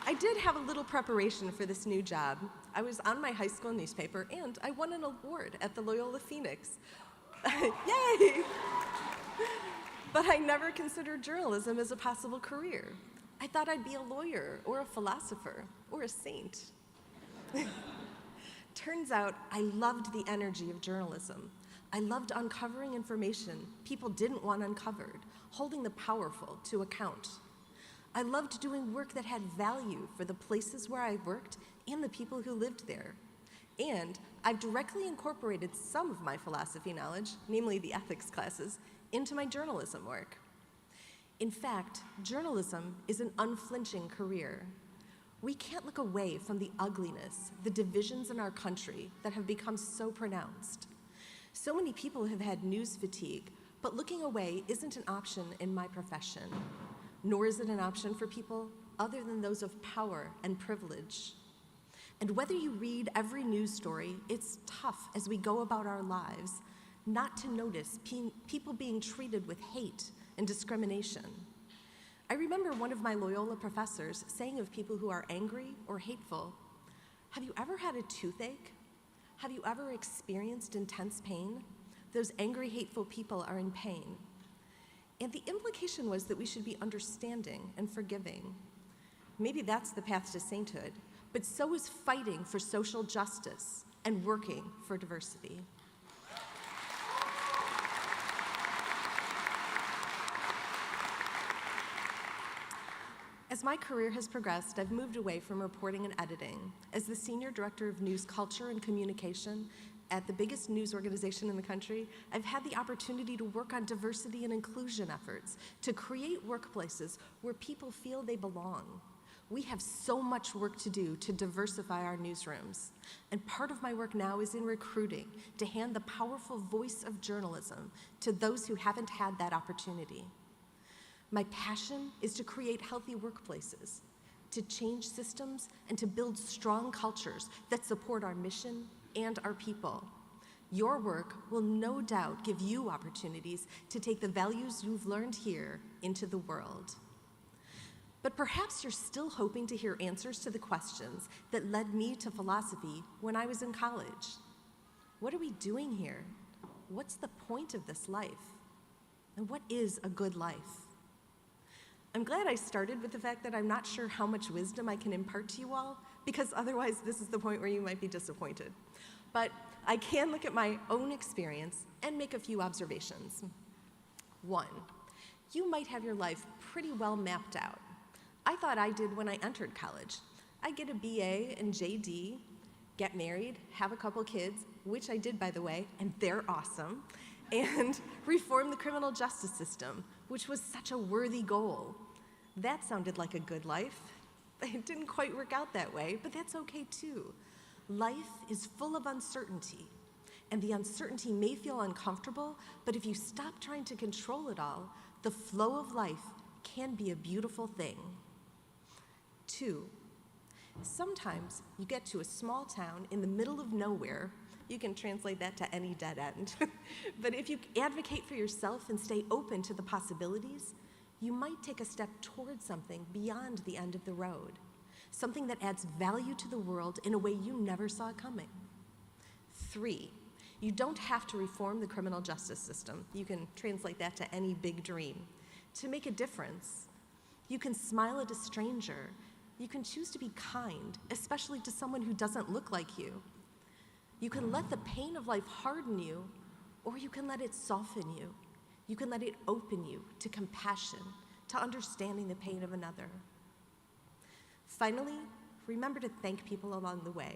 I did have a little preparation for this new job. I was on my high school newspaper, and I won an award at the Loyola Phoenix. Yay! But I never considered journalism as a possible career. I thought I'd be a lawyer, or a philosopher, or a saint. Turns out I loved the energy of journalism. I loved uncovering information people didn't want uncovered, holding the powerful to account. I loved doing work that had value for the places where I worked and the people who lived there. And I've directly incorporated some of my philosophy knowledge, namely the ethics classes, into my journalism work. In fact, journalism is an unflinching career. We can't look away from the ugliness, the divisions in our country that have become so pronounced. So many people have had news fatigue, but looking away isn't an option in my profession, nor is it an option for people other than those of power and privilege. And whether you read every news story, it's tough as we go about our lives not to notice people being treated with hate and discrimination. I remember one of my Loyola professors saying of people who are angry or hateful, have you ever had a toothache? Have you ever experienced intense pain? Those angry, hateful people are in pain. And the implication was that we should be understanding and forgiving. Maybe that's the path to sainthood, but so is fighting for social justice and working for diversity. As my career has progressed, I've moved away from reporting and editing. As the Senior Director of News Culture and Communication at the biggest news organization in the country, I've had the opportunity to work on diversity and inclusion efforts, to create workplaces where people feel they belong. We have so much work to do to diversify our newsrooms. And part of my work now is in recruiting, to hand the powerful voice of journalism to those who haven't had that opportunity. My passion is to create healthy workplaces, to change systems, and to build strong cultures that support our mission and our people. Your work will no doubt give you opportunities to take the values you've learned here into the world. But perhaps you're still hoping to hear answers to the questions that led me to philosophy when I was in college. What are we doing here? What's the point of this life? And what is a good life? I'm glad I started with the fact that I'm not sure how much wisdom I can impart to you all, because otherwise this is the point where you might be disappointed. But I can look at my own experience and make a few observations. 1, you might have your life pretty well mapped out. I thought I did when I entered college. I get a BA and JD, get married, have a couple kids, which I did, by the way, and they're awesome, and reform the criminal justice system, which was such a worthy goal. That sounded like a good life. It didn't quite work out that way, but that's okay too. Life is full of uncertainty, and the uncertainty may feel uncomfortable, but if you stop trying to control it all, the flow of life can be a beautiful thing. 2, sometimes you get to a small town in the middle of nowhere. You can translate that to any dead end. But if you advocate for yourself and stay open to the possibilities, you might take a step towards something beyond the end of the road, something that adds value to the world in a way you never saw coming. 3, you don't have to reform the criminal justice system. You can translate that to any big dream. To make a difference, you can smile at a stranger. You can choose to be kind, especially to someone who doesn't look like you. You can let the pain of life harden you, or you can let it soften you. You can let it open you to compassion, to understanding the pain of another. Finally, remember to thank people along the way.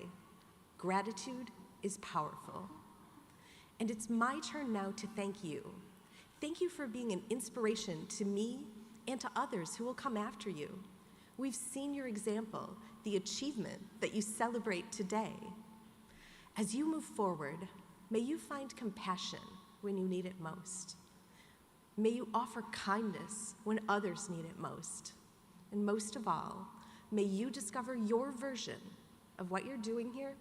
Gratitude is powerful. And it's my turn now to thank you. Thank you for being an inspiration to me and to others who will come after you. We've seen your example, the achievement that you celebrate today. As you move forward, may you find compassion when you need it most. May you offer kindness when others need it most. And most of all, may you discover your version of what you're doing here,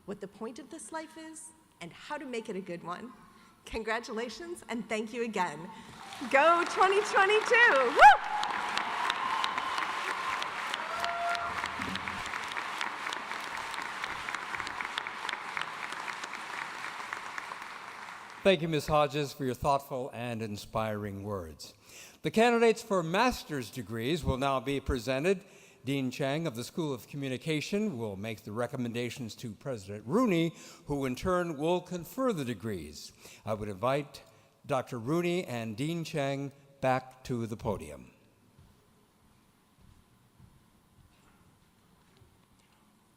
what the point of this life is, and how to make it a good one. Congratulations, and thank you again. Go 2022! Woo! Thank you, Ms. Hodges, for your thoughtful and inspiring words. The candidates for master's degrees will now be presented. Dean Chang of the School of Communication will make the recommendations to President Rooney, who in turn will confer the degrees. I would invite Dr. Rooney and Dean Chang back to the podium.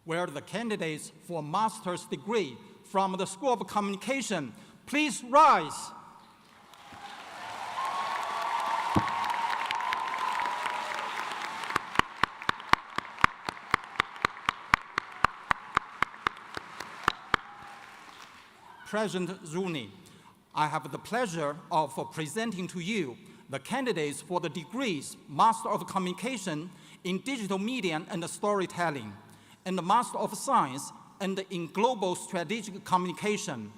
Where the candidates for master's degree from the School of Communication, please rise. President Rooney, I have the pleasure of presenting to you the candidates for the degrees Master of Communication in Digital Media and Storytelling, and the Master of Science and in Global Strategic Communication.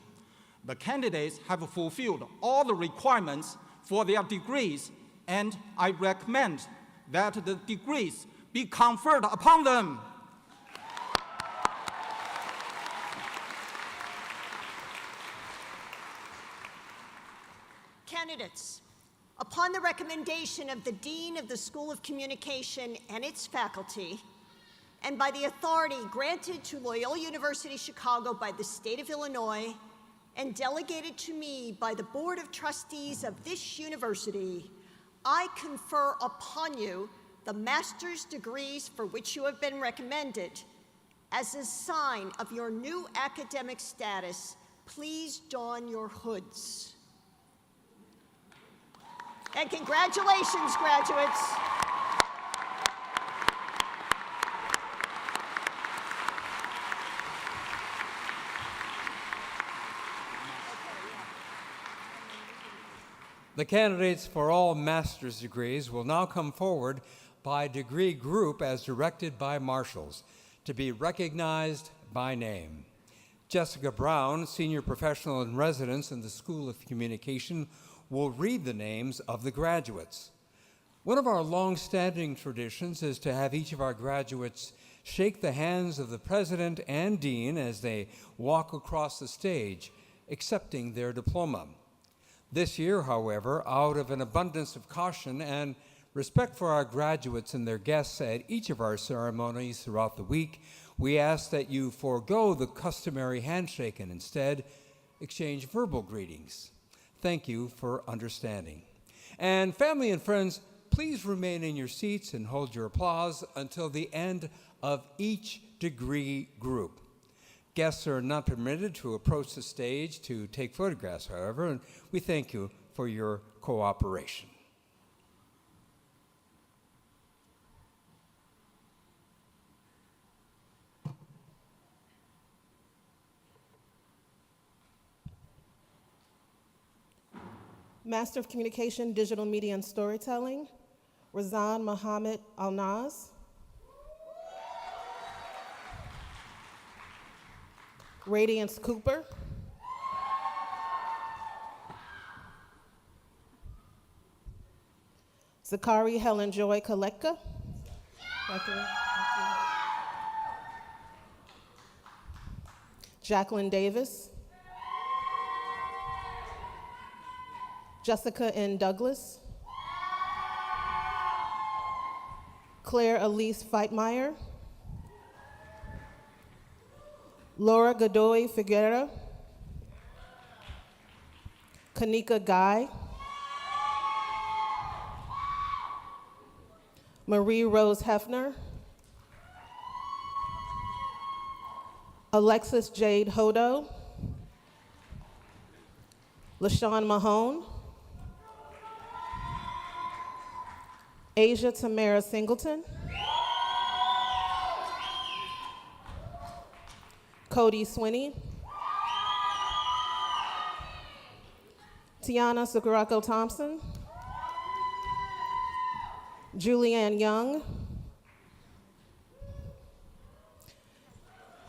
The candidates have fulfilled all the requirements for their degrees, and I recommend that the degrees be conferred upon them. Candidates, upon the recommendation of the Dean of the School of Communication and its faculty, and by the authority granted to Loyola University Chicago by the state of Illinois, and delegated to me by the Board of Trustees of this university, I confer upon you the master's degrees for which you have been recommended. As a sign of your new academic status, please don your hoods. And congratulations, graduates. The candidates for all master's degrees will now come forward by degree group as directed by marshals to be recognized by name. Jessica Brown, Senior Professional in Residence in the School of Communication, will read the names of the graduates. One of our long-standing traditions is to have each of our graduates shake the hands of the president and dean as they walk across the stage, accepting their diploma. This year, however, out of an abundance of caution and respect for our graduates and their guests at each of our ceremonies throughout the week, we ask that you forego the customary handshake and instead exchange verbal greetings. Thank you for understanding. And family and friends, please remain in your seats and hold your applause until the end of each degree group. Guests are not permitted to approach the stage to take photographs, however, and we thank you for your cooperation. Master of Communication, Digital Media and Storytelling, Razan Mohammed Al-Naz. Radiance Cooper. Zakari Helen Joy Kaleka. Jacqueline Davis. Jessica N. Douglas. Claire Elise Feitmeyer. Laura Godoy Figueroa. Kanika Guy. Marie Rose Hefner. Alexis Jade Hodo. LaShawn Mahone. Asia Tamara Singleton. Cody Swinney. Tiana Sakurako Thompson. Julianne Young.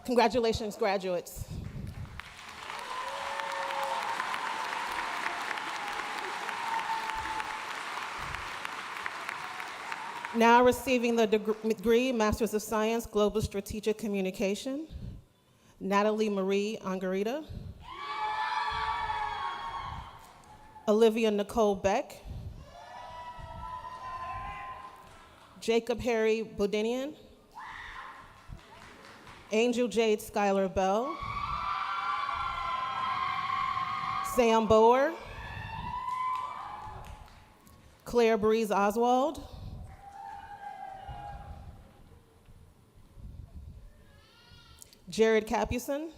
Congratulations, graduates. Now receiving the degree, Masters of Science, Global Strategic Communication, Natalie Marie Angarita. Olivia Nicole Beck. Jacob Harry Bodinian. Angel Jade Skylar Bell. Sam Bower. Claire Breeze Oswald. Jared Capuson.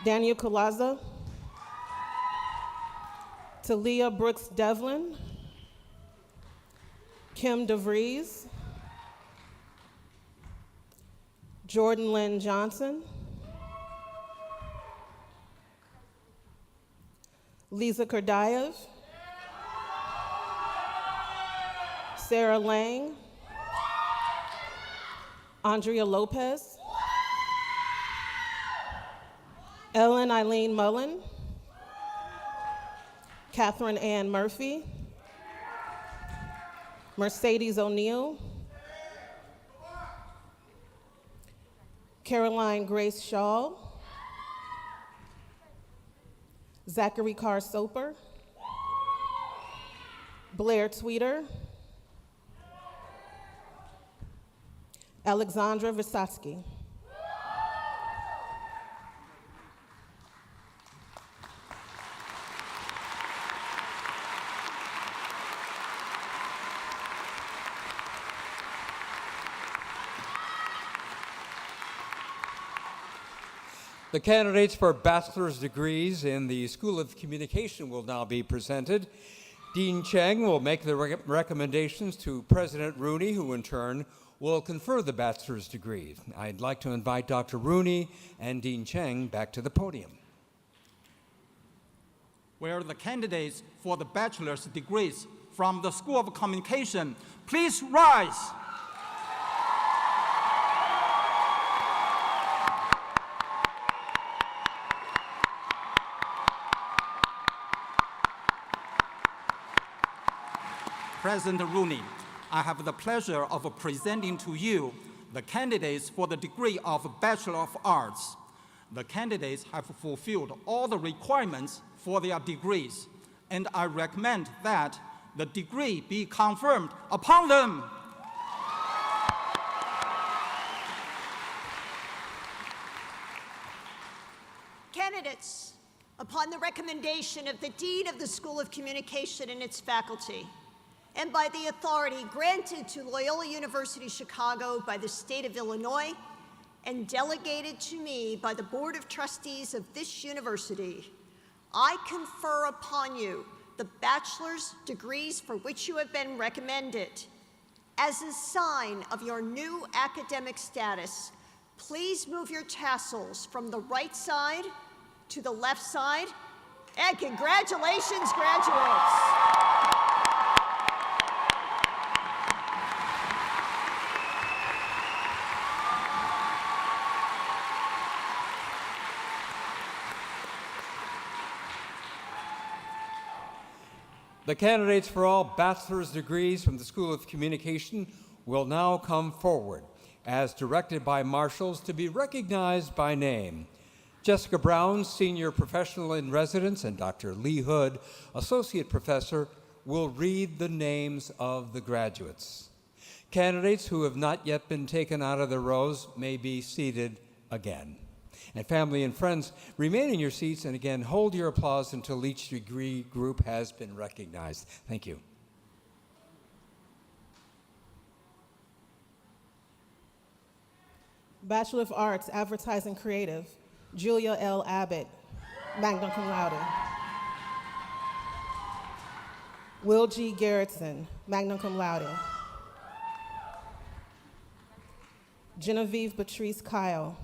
Daniel Colaza. Talia Brooks Devlin. Kim DeVries. Jordan Lynn Johnson. Lisa Kurdayev. Sarah Lang. Andrea Lopez. Ellen Eileen Mullen. Catherine Ann Murphy. Mercedes O'Neill. Caroline Grace Shaw. Zachary Carr Soper. Blair Tweeter. Alexandra Vysotsky. The candidates for bachelor's degrees in the School of Communication will now be presented. Dean Cheng will make the recommendations to President Rooney, who in turn will confer the bachelor's degree. I'd like to invite Dr. Rooney and Dean Cheng back to the podium. Where the candidates for the bachelor's degrees from the School of Communication, please rise. President Rooney, I have the pleasure of presenting to you the candidates for the degree of Bachelor of Arts. The candidates have fulfilled all the requirements for their degrees, and I recommend that the degree be confirmed upon them. Candidates, upon the recommendation of the Dean of the School of Communication and its faculty, and by the authority granted to Loyola University Chicago by the state of Illinois and delegated to me by the Board of Trustees of this university, I confer upon you the bachelor's degrees for which you have been recommended. As a sign of your new academic status, please move your tassels from the right side to the left side, and congratulations, graduates. The candidates for all bachelor's degrees from the School of Communication will now come forward, as directed by marshals, to be recognized by name. Jessica Brown, Senior Professional in Residence, and Dr. Lee Hood, Associate Professor, will read the names of the graduates. Candidates who have not yet been taken out of their rows may be seated again. And family and friends, remain in your seats, and again, hold your applause until each degree group has been recognized. Thank you. Bachelor of Arts, Advertising Creative, Julia L. Abbott, magna cum laude. Will G. Garrettson, magna cum laude. Genevieve Patrice Kyle.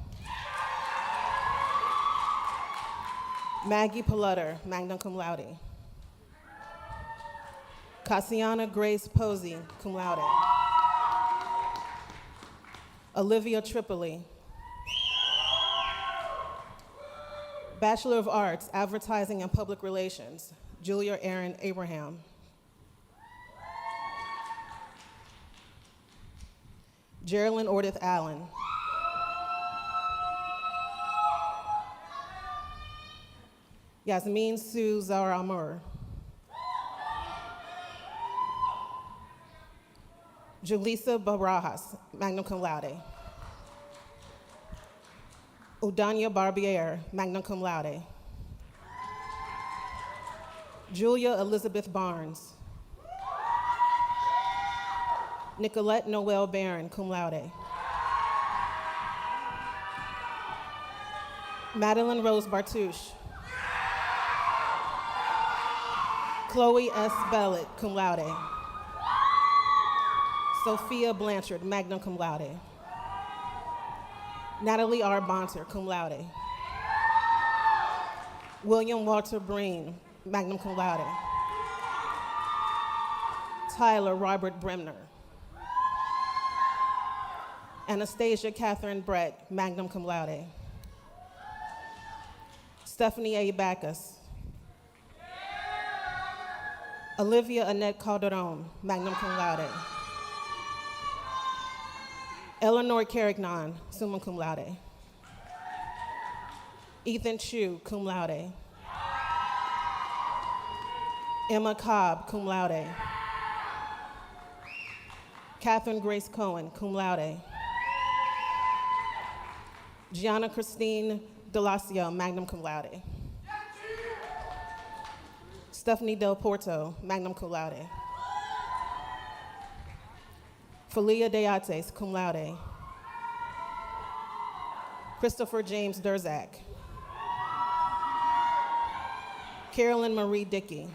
Maggie Palutter, magna cum laude. Cassiana Grace Posey, cum laude. Olivia Tripoli. Bachelor of Arts, Advertising and Public Relations, Julia Erin Abraham. Geraldine Ordith Allen. Yasmin Sue Zara Amur. Julissa Barajas, magna cum laude. Udanya Barbier, magna cum laude. Julia Elizabeth Barnes. Nicolette Noel Barron, cum laude. Madeline Rose Bartouche. Chloe S. Bellet, cum laude. Sophia Blanchard, magna cum laude. Natalie R. Bonter, cum laude. William Walter Breen, magna cum laude. Tyler Robert Bremner. Anastasia Catherine Brett, magna cum laude. Stephanie A. Backus. Olivia Annette Calderon, magna cum laude. Eleanor Carignan, summa cum laude. Ethan Chu, cum laude. Emma Cobb, cum laude. Catherine Grace Cohen, cum laude. Gianna Christine Delasio, magna cum laude. Stephanie Del Porto, magna cum laude. Felia Deates, cum laude. Christopher James Durzak. Carolyn Marie Dickey.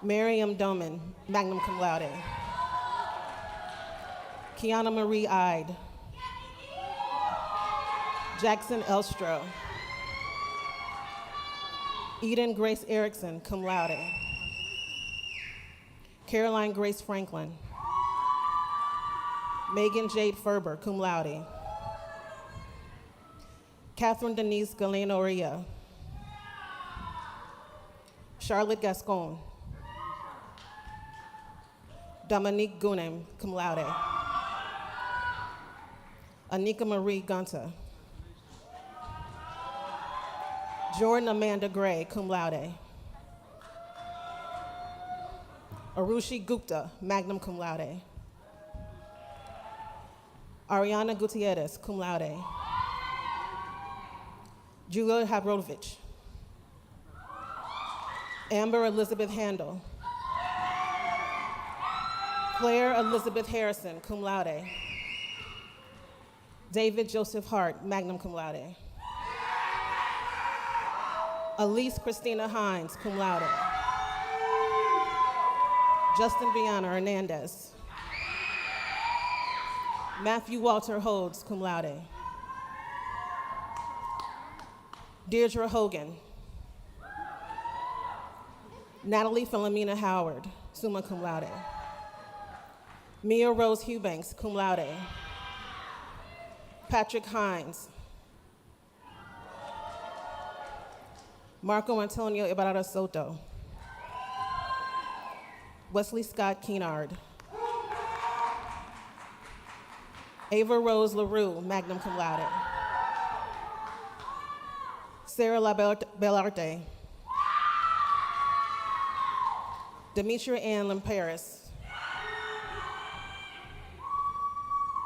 Miriam Doman, magna cum laude. Kiana Marie Ide. Jackson Elstro. Eden Grace Erickson, cum laude. Caroline Grace Franklin. Megan Jade Ferber, cum laude. Catherine Denise Galeno-Oria. Charlotte Gascon. Dominique Gunem, cum laude. Anika Marie Gunter. Jordan Amanda Gray, cum laude. Arushi Gupta, magna cum laude. Ariana Gutierrez, cum laude. Julia Habrovich. Amber Elizabeth Handel. Claire Elizabeth Harrison, cum laude. David Joseph Hart, magna cum laude. Elise Christina Hines, cum laude. Justin Brianna Hernandez. Matthew Walter Hodes, cum laude. Deirdre Hogan. Natalie Philomena Howard, summa cum laude. Mia Rose Eubanks, cum laude. Patrick Hines. Marco Antonio Ibarra Soto. Wesley Scott Keenard. Ava Rose LaRue, magna cum laude. Sarah Belarte. Demetria Ann Lamperis.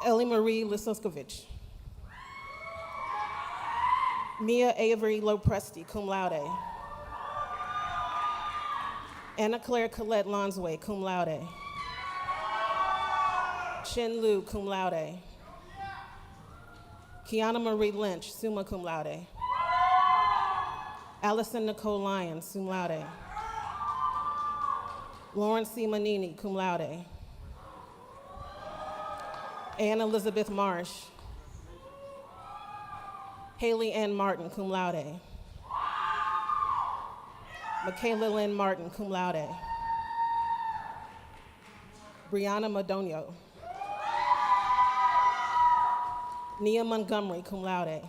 Ellie Marie Lisoskovich. Mia Avery Lopresti, cum laude. Anna Claire Colette Lonsway, cum laude. Chin Lu, cum laude. Kiana Marie Lynch, summa cum laude. Allison Nicole Lyons, cum laude. Lauren C. Manini, cum laude. Anne Elizabeth Marsh. Haley Ann Martin, cum laude. Michaela Lynn Martin, cum laude. Brianna Madonio. Nia Montgomery, cum laude.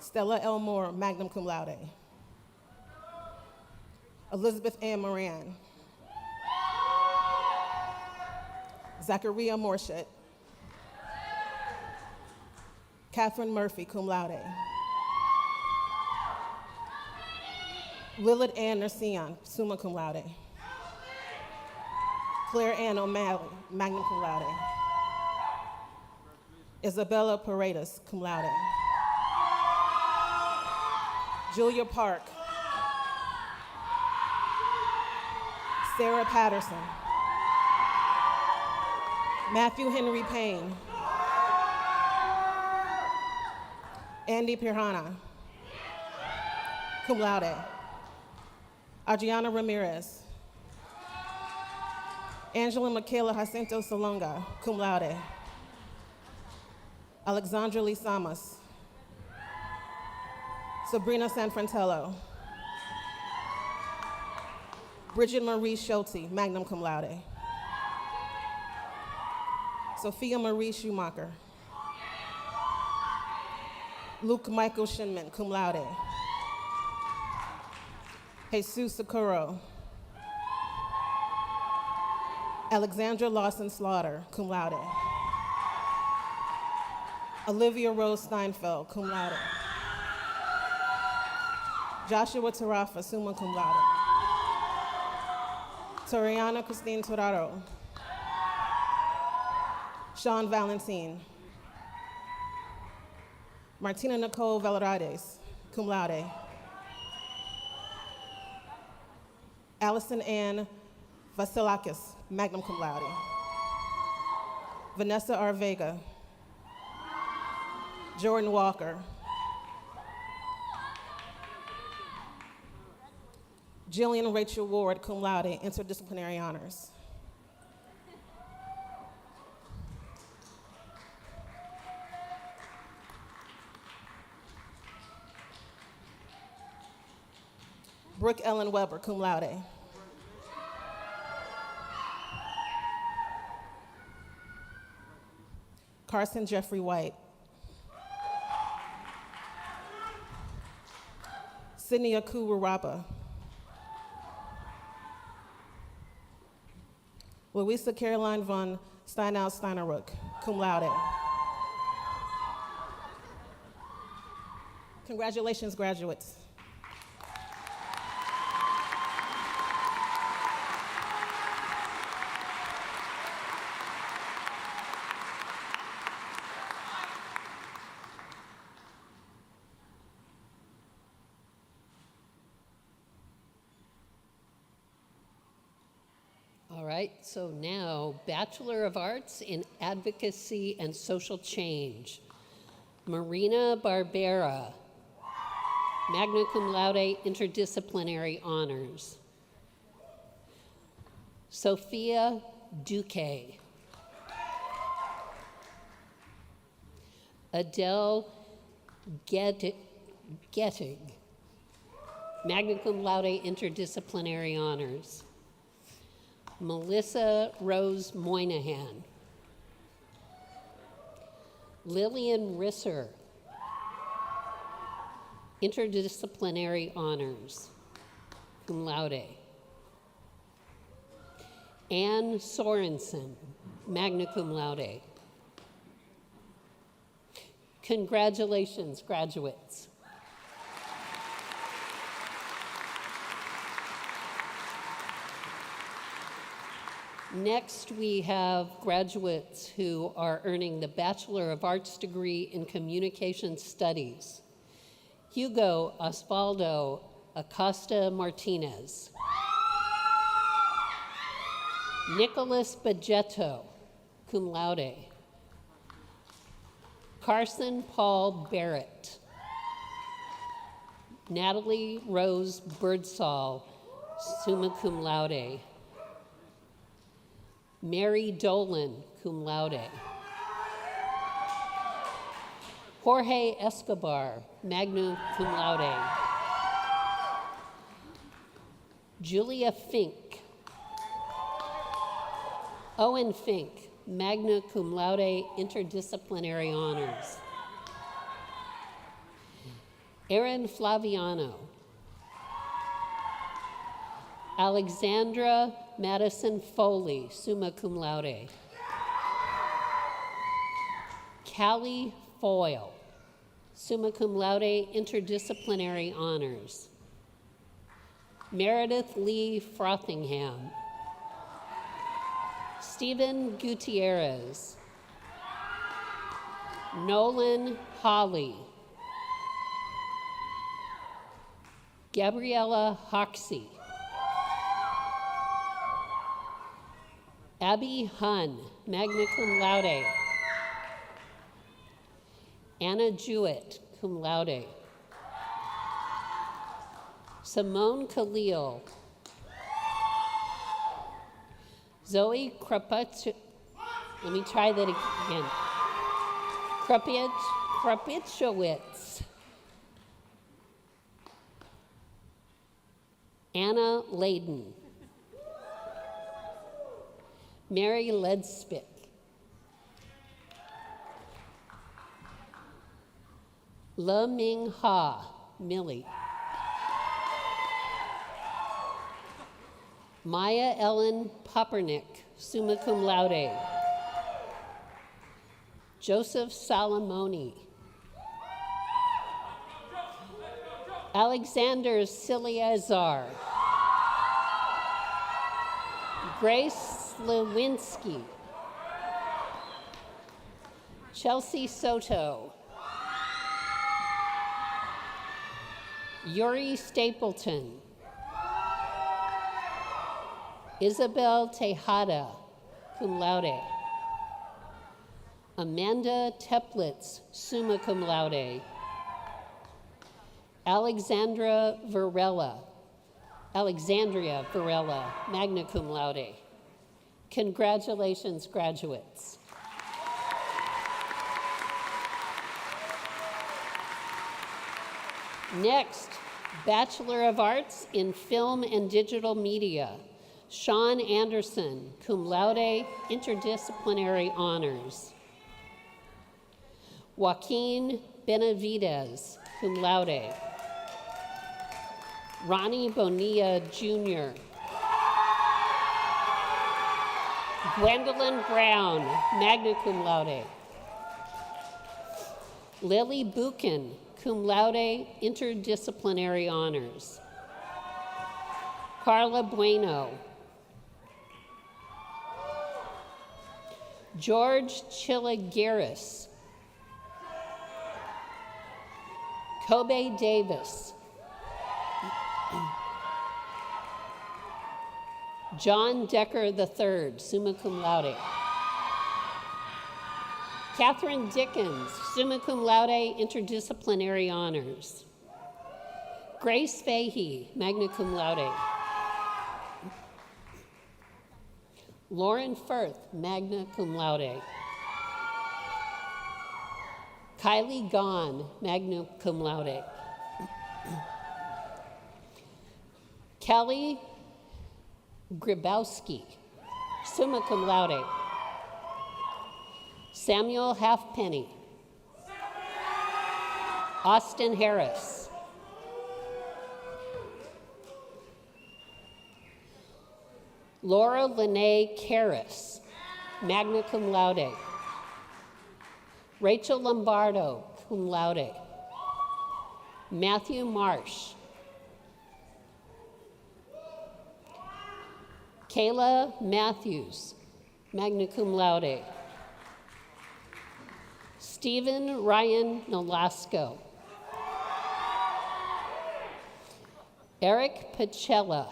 Stella L. Moore, magna cum laude. Elizabeth Ann Moran. Zachariah Morshett. Catherine Murphy, cum laude. Lilith Ann Nercion, summa cum laude. Claire Ann O'Malley, magna cum laude. Isabella Paredes, cum laude. Julia Park. Sarah Patterson. Matthew Henry Payne. Andy Pirhana, cum laude. Adriana Ramirez. Angela Michaela Jacinto Salonga, cum laude. Alexandra Lee Samas. Sabrina Sanfrantello. Bridget Marie Schulte, magna cum laude. Sophia Marie Schumacher. Luke Michael Shinman, cum laude. Jesus Sakuro. Alexandra Lawson Slaughter, cum laude. Olivia Rose Steinfeld, cum laude. Joshua Tarafa, summa cum laude. Toriana Christine Toraro. Sean Valentin. Martina Nicole Valerades, cum laude. Allison Ann Vasilakis, magna cum laude. Vanessa R. Vega. Jordan Walker. Jillian Rachel Ward, cum laude, interdisciplinary honors. Brooke Ellen Weber, cum laude. Carson Jeffrey White. Sydney Akuwaraba. Louisa Caroline von Steinau Steineruck, cum laude. Congratulations, graduates. All right, so now Bachelor of Arts in Advocacy and Social Change. Marina Barbera, magna cum laude, interdisciplinary honors. Sophia Duque. Adele Gettig, magna cum laude, interdisciplinary honors. Melissa Rose Moynihan. Lillian Risser, interdisciplinary honors, cum laude. Anne Sorensen, magna cum laude. Congratulations, graduates. Next, we have graduates who are earning the Bachelor of Arts degree in Communication Studies. Hugo Osvaldo Acosta Martinez. Nicholas Bagetto, cum laude. Carson Paul Barrett. Natalie Rose Birdsall, summa cum laude. Mary Dolan, cum laude. Jorge Escobar, magna cum laude. Julia Fink. Owen Fink, magna cum laude, interdisciplinary honors. Aaron Flaviano. Alexandra Madison Foley, summa cum laude. Callie Foyle, summa cum laude, interdisciplinary honors. Meredith Lee Frothingham. Stephen Gutierrez. Nolan Holly. Gabriella Hoxie. Abby Hun, magna cum laude. Anna Jewett, cum laude. Simone Khalil. Zoe Krapich, let me try that again. Krapichowitz. Anna Layden. Mary Ledspick. Le Ming Ha, Millie. Maya Ellen Poppernick, summa cum laude. Joseph Salamoni. Alexander Siliazar. Grace Lewinsky. Chelsea Soto. Yuri Stapleton. Isabel Tejada, cum laude. Amanda Teplitz, summa cum laude. Alexandra Varela. Alexandria Varela, magna cum laude. Congratulations, graduates. Next, Bachelor of Arts in Film and Digital Media, Sean Anderson, cum laude, interdisciplinary honors. Joaquin Benavidez, cum laude. Ronnie Bonilla Jr. Gwendolyn Brown, magna cum laude. Lily Buchan, cum laude, interdisciplinary honors. Carla Bueno. George Chiligaris. Kobe Davis. John Decker III, summa cum laude. Catherine Dickens, summa cum laude, interdisciplinary honors. Grace Fahey, magna cum laude. Lauren Firth, magna cum laude. Kylie Gahn, magna cum laude. Kelly Grabowski, summa cum laude. Samuel Halfpenny. Austin Harris. Laura Lene Karras, magna cum laude. Rachel Lombardo, cum laude. Matthew Marsh. Kayla Matthews, magna cum laude. Stephen Ryan Nolasco. Eric Pacella.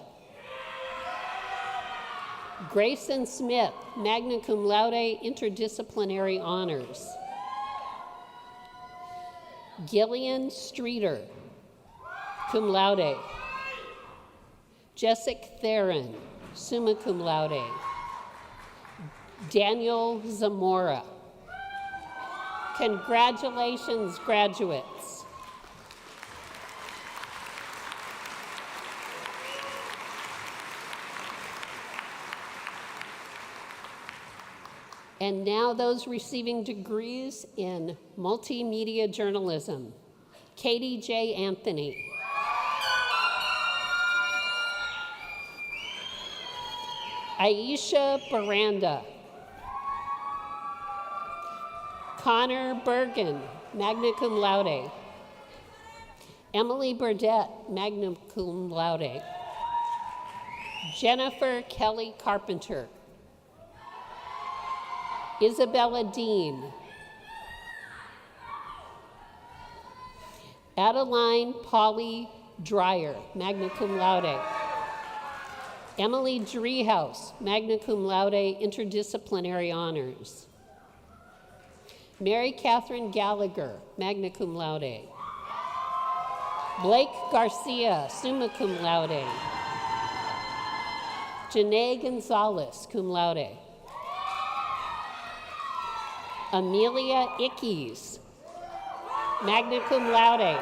Grayson Smith, magna cum laude, interdisciplinary honors. Gillian Streeter, cum laude. Jessica Theron, summa cum laude. Daniel Zamora. Congratulations, graduates. And now those receiving degrees in multimedia journalism. Katie J. Anthony. Aisha Baranda. Connor Bergen, magna cum laude. Emily Burdett, magna cum laude. Jennifer Kelly Carpenter. Isabella Dean. Adeline Polly Dreyer, magna cum laude. Emily Driehaus, magna cum laude, interdisciplinary honors. Mary Catherine Gallagher, magna cum laude. Blake Garcia, summa cum laude. Janae Gonzalez, cum laude. Amelia Ickes, magna cum laude.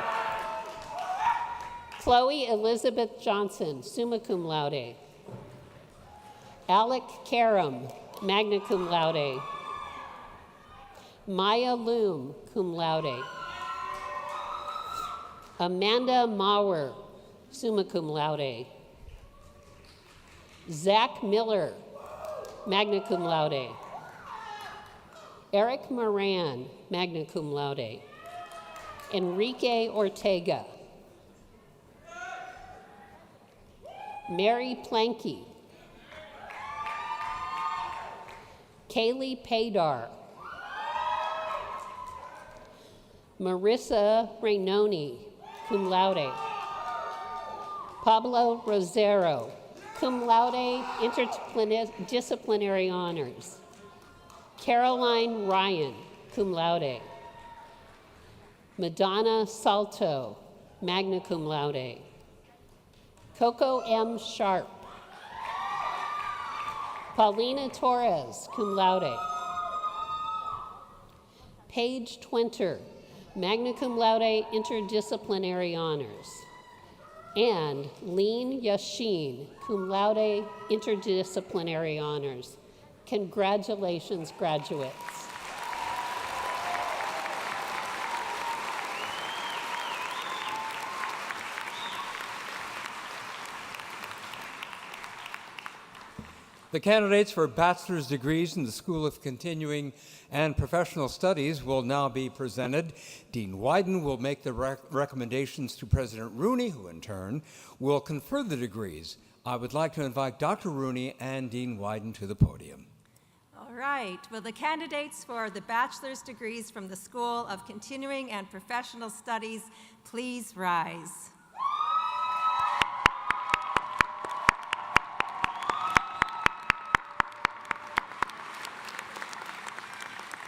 Chloe Elizabeth Johnson, summa cum laude. Alec Karam, magna cum laude. Maya Loom, cum laude. Amanda Maurer, summa cum laude. Zach Miller, magna cum laude. Eric Moran, magna cum laude. Enrique Ortega. Mary Planky. Kaylee Paydar. Marissa Rainoni, cum laude. Pablo Rosero, cum laude, interdisciplinary honors. Caroline Ryan, cum laude. Madonna Salto, magna cum laude. Coco M. Sharp. Paulina Torres, cum laude. Paige Twenter, magna cum laude, interdisciplinary honors. And Lean Yashin, cum laude, interdisciplinary honors. Congratulations, graduates. The candidates for bachelor's degrees in the School of Continuing and Professional Studies will now be presented. Dean Wyden will make the recommendations to President Rooney, who in turn will confer the degrees. I would like to invite Dr. Rooney and Dean Wyden to the podium. All right. Will the candidates for the bachelor's degrees from the School of Continuing and Professional Studies please rise?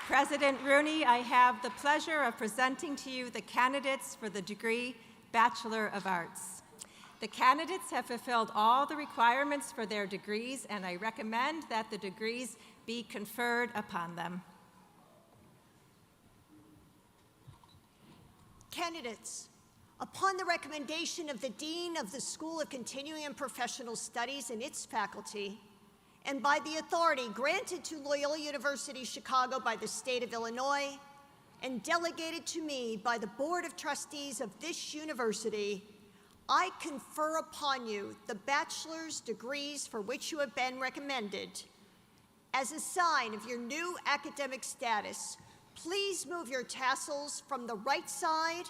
President Rooney, I have the pleasure of presenting to you the candidates for the degree Bachelor of Arts. The candidates have fulfilled all the requirements for their degrees, and I recommend that the degrees be conferred upon them. Candidates, upon the recommendation of the Dean of the School of Continuing and Professional Studies and its faculty, and by the authority granted to Loyola University Chicago by the state of Illinois, and delegated to me by the Board of Trustees of this university, I confer upon you the bachelor's degrees for which you have been recommended. As a sign of your new academic status, please move your tassels from the right side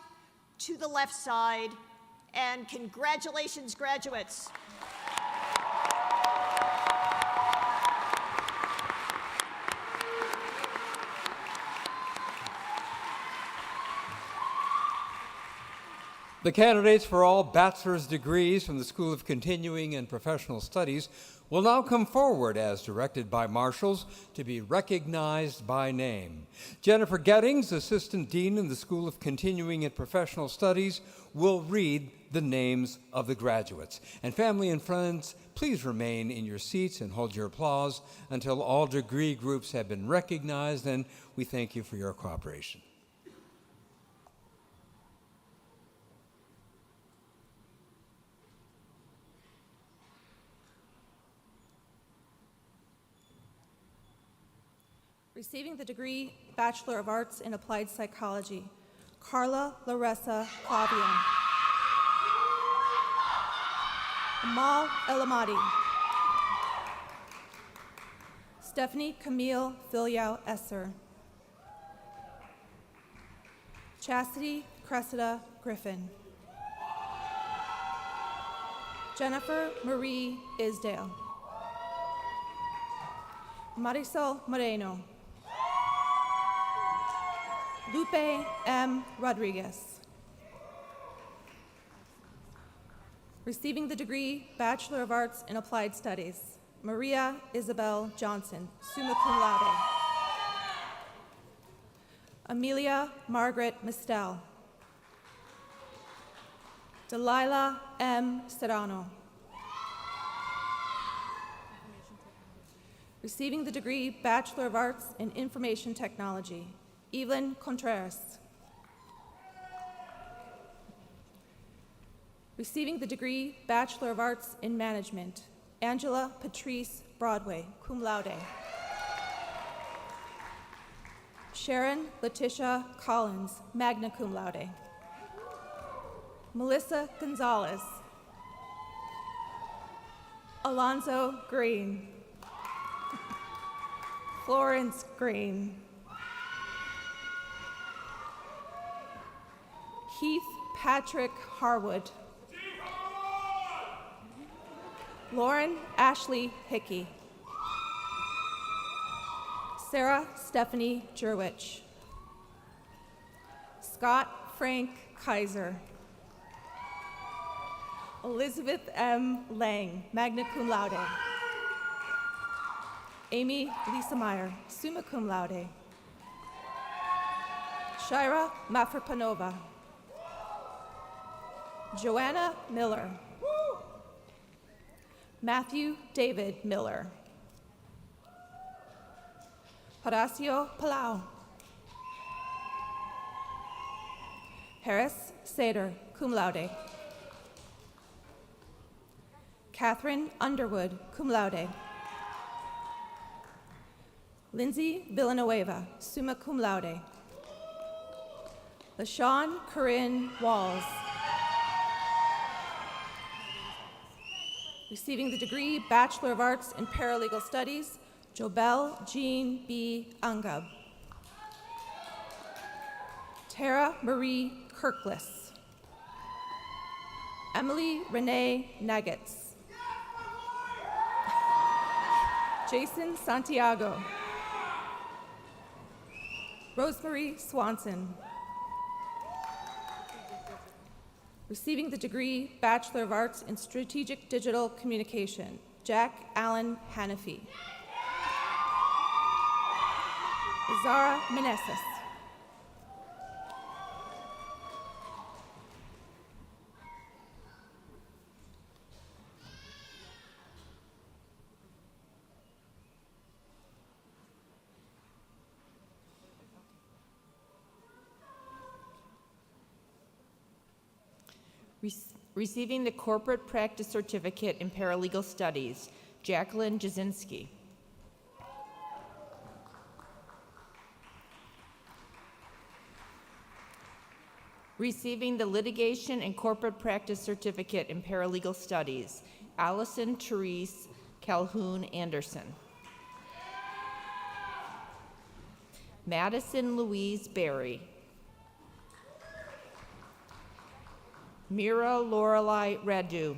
to the left side, and congratulations, graduates. The candidates for all bachelor's degrees from the School of Continuing and Professional Studies will now come forward as directed by marshals to be recognized by name. Jennifer Gettings, Assistant Dean in the School of Continuing and Professional Studies, will read the names of the graduates. And family and friends, please remain in your seats and hold your applause until all degree groups have been recognized, and we thank you for your cooperation. Receiving the degree Bachelor of Arts in Applied Psychology, Carla Larissa Clavian. Amal Elamadi. Stephanie Camille Filiao Esser. Chastity Cressida Griffin. Jennifer Marie Isdale. Marisol Moreno. Lupe M. Rodriguez. Receiving the degree Bachelor of Arts in Applied Studies, Maria Isabel Johnson, summa cum laude. Amelia Margaret Mistel. Delilah M. Serrano. Receiving the degree Bachelor of Arts in Information Technology, Evelyn Contreras. Receiving the degree Bachelor of Arts in Management, Angela Patrice Broadway, cum laude. Sharon Letitia Collins, magna cum laude. Melissa Gonzalez. Alonzo Green. Florence Green. Heath Patrick Harwood. Lauren Ashley Hickey. Sarah Stephanie Jurwich. Scott Frank Kaiser. Elizabeth M. Lang, magna cum laude. Amy Lisa Meyer, summa cum laude. Shira Mafrapanova. Joanna Miller. Matthew David Miller. Horacio Palau. Harris Seder, cum laude. Catherine Underwood, cum laude. Lindsay Villanueva, summa cum laude. LaShawn Corinne Walls. Receiving the degree Bachelor of Arts in Paralegal Studies, Jobel Jean B. Angab. Tara Marie Kirkless. Emily Renee Nuggets. Jason Santiago. Rosemary Swanson. Receiving the degree Bachelor of Arts in Strategic Digital Communication, Jack Allen Hanafi. Zara Meneses. Receiving the Corporate Practice Certificate in Paralegal Studies, Jacqueline Jasinski. Receiving the Litigation and Corporate Practice Certificate in Paralegal Studies, Allison Therese Calhoun Anderson. Madison Louise Berry. Mira Lorelei Radu.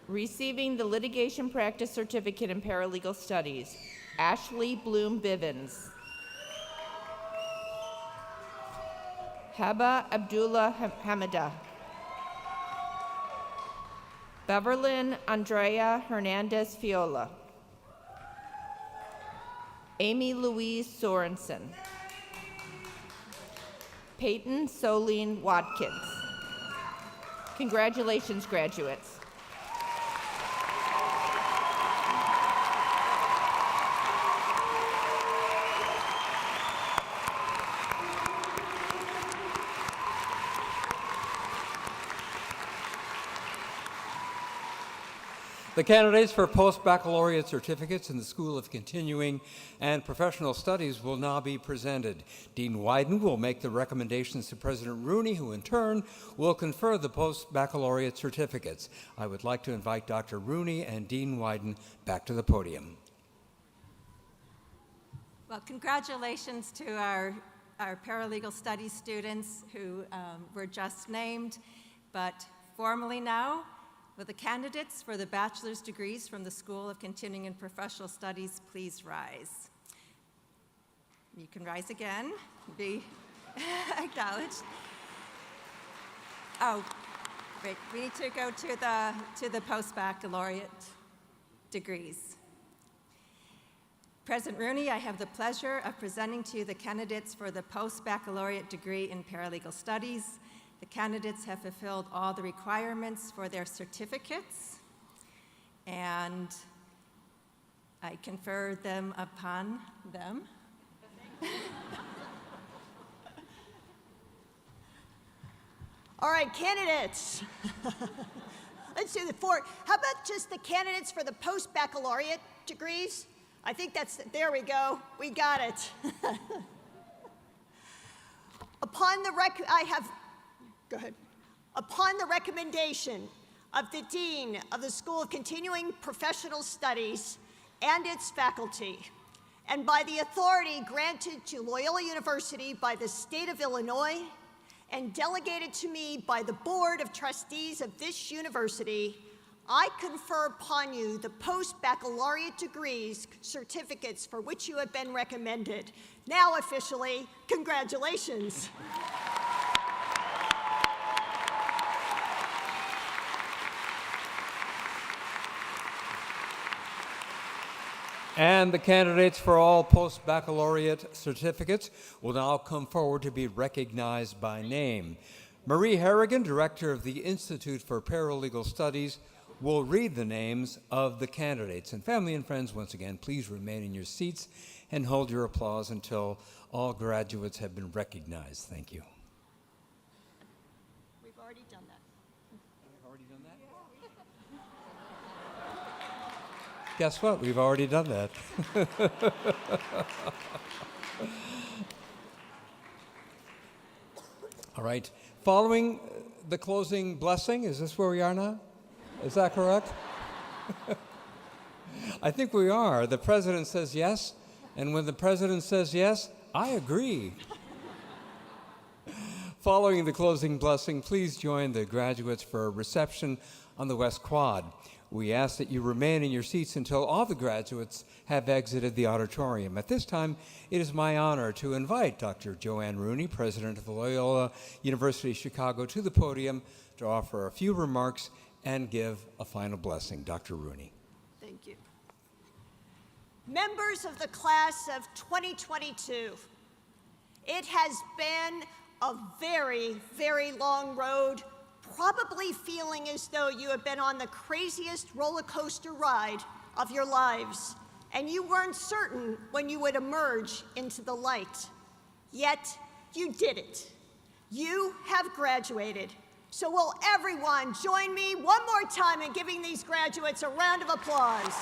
Receiving the Litigation Practice Certificate in Paralegal Studies, Ashley Bloom Bivens. Heba Abdullah Hamida. Beverlyn Andrea Hernandez Fiola. Amy Louise Sorensen. Peyton Soline Watkins. Congratulations, graduates. The candidates for post-baccalaureate certificates in the School of Continuing and Professional Studies will now be presented. Dean Wyden will make the recommendations to President Rooney, who in turn will confer the post-baccalaureate certificates. I would like to invite Dr. Rooney and Dean Wyden back to the podium. Well, congratulations to our paralegal studies students who were just named, but formally now, will the candidates for the bachelor's degrees from the School of Continuing and Professional Studies please rise? You can rise again, be acknowledged. Oh, wait, we need to go to the post-baccalaureate degrees. President Rooney, I have the pleasure of presenting to you the candidates for the post-baccalaureate degree in paralegal studies. The candidates have fulfilled all the requirements for their certificates, and I confer them upon them. All right, candidates. Let's do the four. How about just the candidates for the post-baccalaureate degrees? I think that's, there we go. We got it. Go ahead. Upon the recommendation of the Dean of the School of Continuing Professional Studies and its faculty, and by the authority granted to Loyola University by the state of Illinois and delegated to me by the Board of Trustees of this university, I confer upon you the post-baccalaureate degrees certificates for which you have been recommended. Now officially, congratulations. And the candidates for all post-baccalaureate certificates will now come forward to be recognized by name. Marie Harrigan, Director of the Institute for Paralegal Studies, will read the names of the candidates. And family and friends, once again, please remain in your seats and hold your applause until all graduates have been recognized. Thank you. We've already done that. We've already done that? Guess what? We've already done that. All right. Following the closing blessing, is this where we are now? Is that correct? I think we are. The president says yes, and when the president says yes, I agree. Following the closing blessing, please join the graduates for a reception on the West Quad. We ask that you remain in your seats until all the graduates have exited the auditorium. At this time, it is my honor to invite Dr. Joanne Rooney, president of Loyola University Chicago, to the podium to offer a few remarks and give a final blessing. Dr. Rooney. Thank you. Members of the class of 2022, it has been a very, very long road, probably feeling as though you have been on the craziest roller coaster ride of your lives, and you weren't certain when you would emerge into the light. Yet, you did it. You have graduated. So will everyone join me one more time in giving these graduates a round of applause?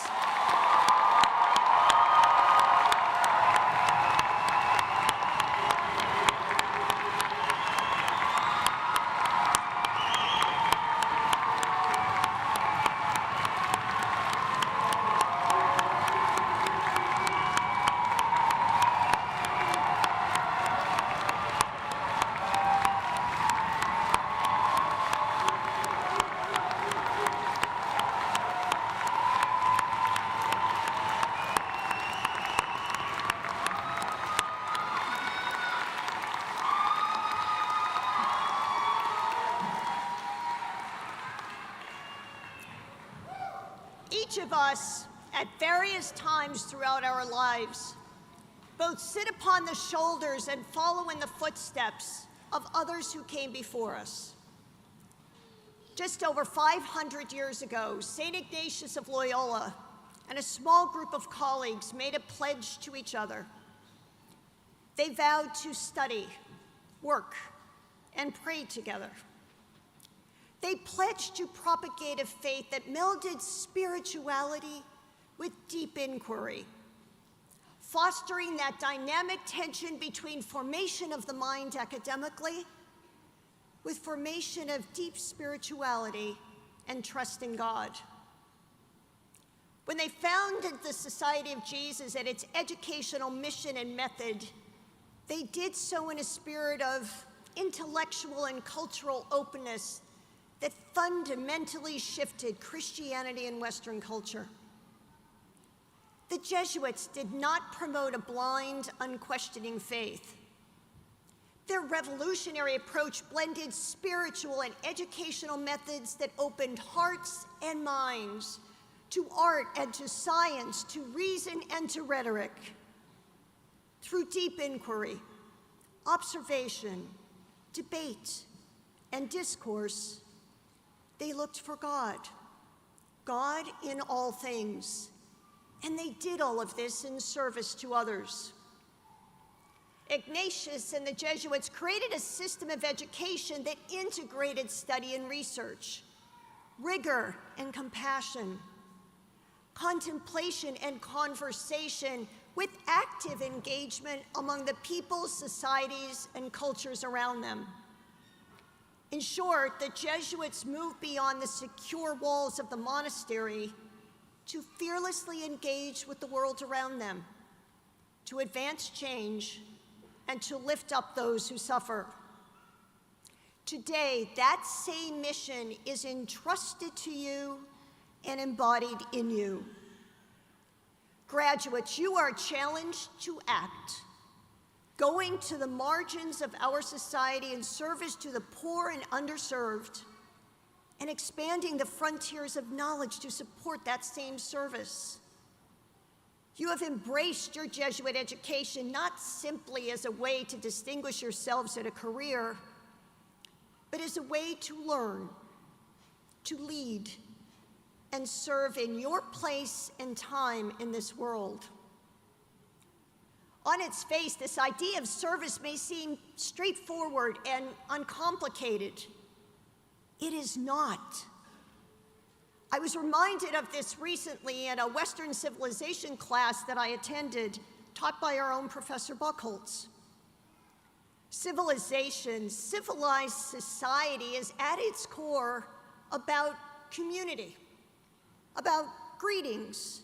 Each of us, at various times throughout our lives, both sit upon the shoulders and follow in the footsteps of others who came before us. Just over 500 years ago, St. Ignatius of Loyola and a small group of colleagues made a pledge to each other. They vowed to study, work, and pray together. They pledged to propagate a faith that melded spirituality with deep inquiry, fostering that dynamic tension between formation of the mind academically with formation of deep spirituality and trust in God. When they founded the Society of Jesus and its educational mission and method, they did so in a spirit of intellectual and cultural openness that fundamentally shifted Christianity and Western culture. The Jesuits did not promote a blind, unquestioning faith. Their revolutionary approach blended spiritual and educational methods that opened hearts and minds to art and to science, to reason and to rhetoric. Through deep inquiry, observation, debate, and discourse, they looked for God, God in all things, and they did all of this in service to others. Ignatius and the Jesuits created a system of education that integrated study and research, rigor and compassion, contemplation and conversation with active engagement among the people, societies, and cultures around them. In short, the Jesuits moved beyond the secure walls of the monastery to fearlessly engage with the world around them, to advance change, and to lift up those who suffer. Today, that same mission is entrusted to you and embodied in you. Graduates, you are challenged to act, going to the margins of our society in service to the poor and underserved, and expanding the frontiers of knowledge to support that same service. You have embraced your Jesuit education not simply as a way to distinguish yourselves in a career, but as a way to learn, to lead, and serve in your place and time in this world. On its face, this idea of service may seem straightforward and uncomplicated. It is not. I was reminded of this recently in a Western civilization class that I attended, taught by our own Professor Buchholz. Civilization, civilized society is at its core about community, about greetings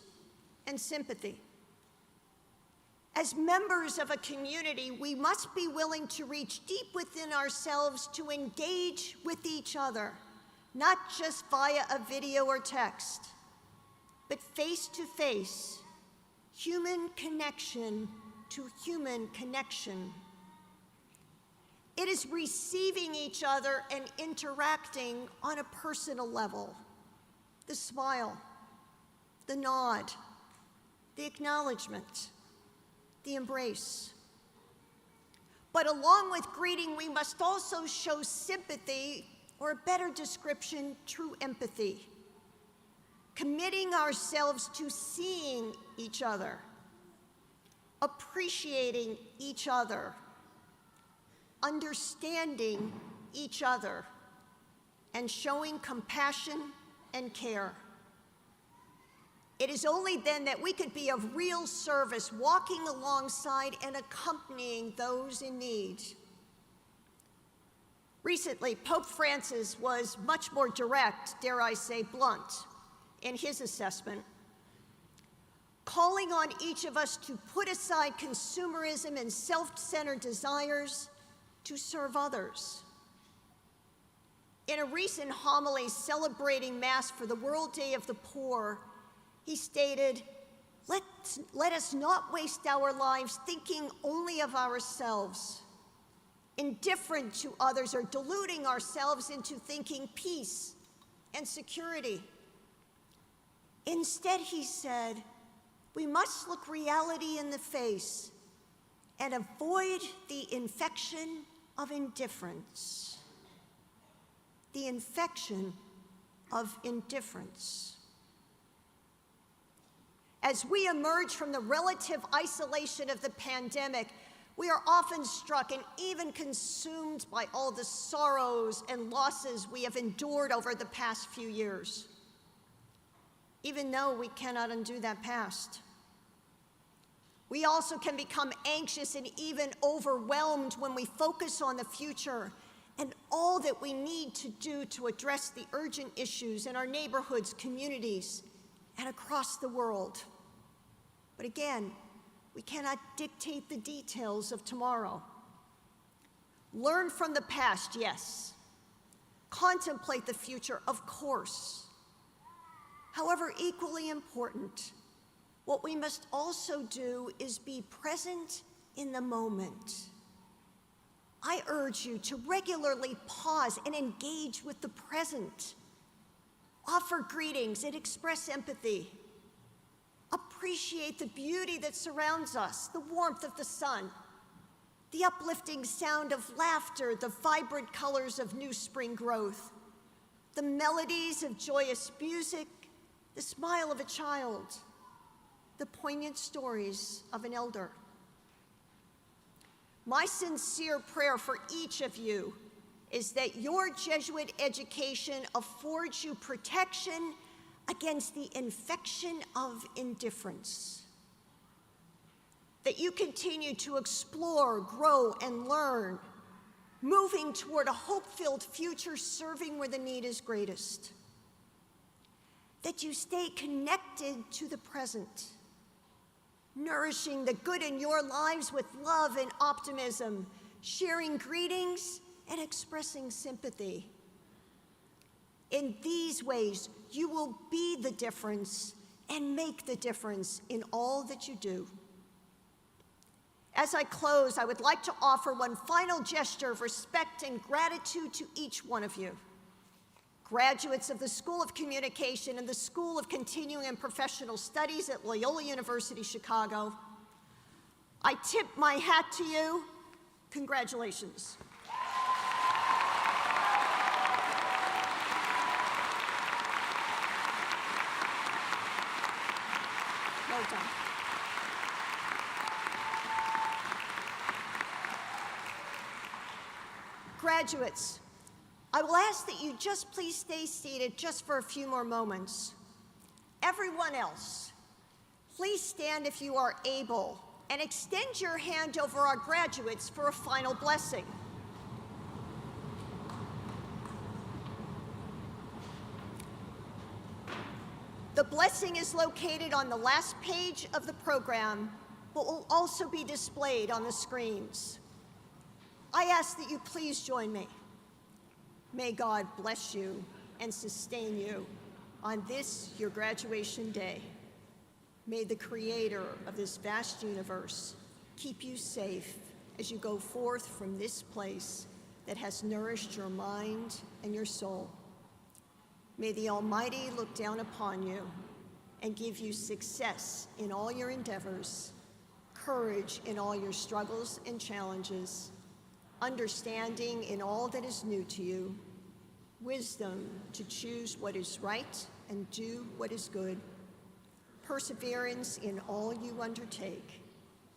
and sympathy. As members of a community, we must be willing to reach deep within ourselves to engage with each other, not just via a video or text, but face to face, human connection to human connection. It is receiving each other and interacting on a personal level. The smile, the nod, the acknowledgement, the embrace. But along with greeting, we must also show sympathy, or a better description, true empathy. Committing ourselves to seeing each other, appreciating each other, understanding each other, and showing compassion and care. It is only then that we could be of real service, walking alongside and accompanying those in need. Recently, Pope Francis was much more direct, dare I say blunt, in his assessment, calling on each of us to put aside consumerism and self-centered desires to serve others. In a recent homily celebrating Mass for the World Day of the Poor, he stated, let us not waste our lives thinking only of ourselves, indifferent to others, or deluding ourselves into thinking peace and security. Instead, he said, we must look reality in the face and avoid the infection of indifference. The infection of indifference. As we emerge from the relative isolation of the pandemic, we are often struck and even consumed by all the sorrows and losses we have endured over the past few years, even though we cannot undo that past. We also can become anxious and even overwhelmed when we focus on the future and all that we need to do to address the urgent issues in our neighborhoods, communities, and across the world. But again, we cannot dictate the details of tomorrow. Learn from the past, yes. Contemplate the future, of course. However, equally important, what we must also do is be present in the moment. I urge you to regularly pause and engage with the present. Offer greetings and express empathy. Appreciate the beauty that surrounds us, the warmth of the sun, the uplifting sound of laughter, the vibrant colors of new spring growth, the melodies of joyous music, the smile of a child, the poignant stories of an elder. My sincere prayer for each of you is that your Jesuit education affords you protection against the infection of indifference, that you continue to explore, grow, and learn, moving toward a hope-filled future, serving where the need is greatest, that you stay connected to the present, nourishing the good in your lives with love and optimism, sharing greetings and expressing sympathy. In these ways, you will be the difference and make the difference in all that you do. As I close, I would like to offer one final gesture of respect and gratitude to each one of you. Graduates of the School of Communication and the School of Continuing and Professional Studies at Loyola University, Chicago, I tip my hat to you. Congratulations. welcome. Graduates, I will ask that you just please stay seated just for a few more moments. Everyone else, please stand if you are able and extend your hand over our graduates for a final blessing. The blessing is located on the last page of the program, but will also be displayed on the screens. I ask that you please join me. May God bless you and sustain you on this, your graduation day. May the Creator of this vast universe keep you safe as you go forth from this place that has nourished your mind and your soul. May the Almighty look down upon you and give you success in all your endeavors, courage in all your struggles and challenges, understanding in all that is new to you, wisdom to choose what is right and do what is good, perseverance in all you undertake,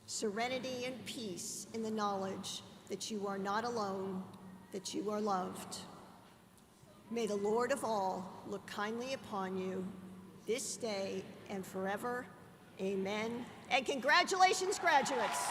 serenity and peace in the knowledge that you are not alone, that you are loved. May the Lord of all look kindly upon you this day and forever. Amen. And congratulations, graduates.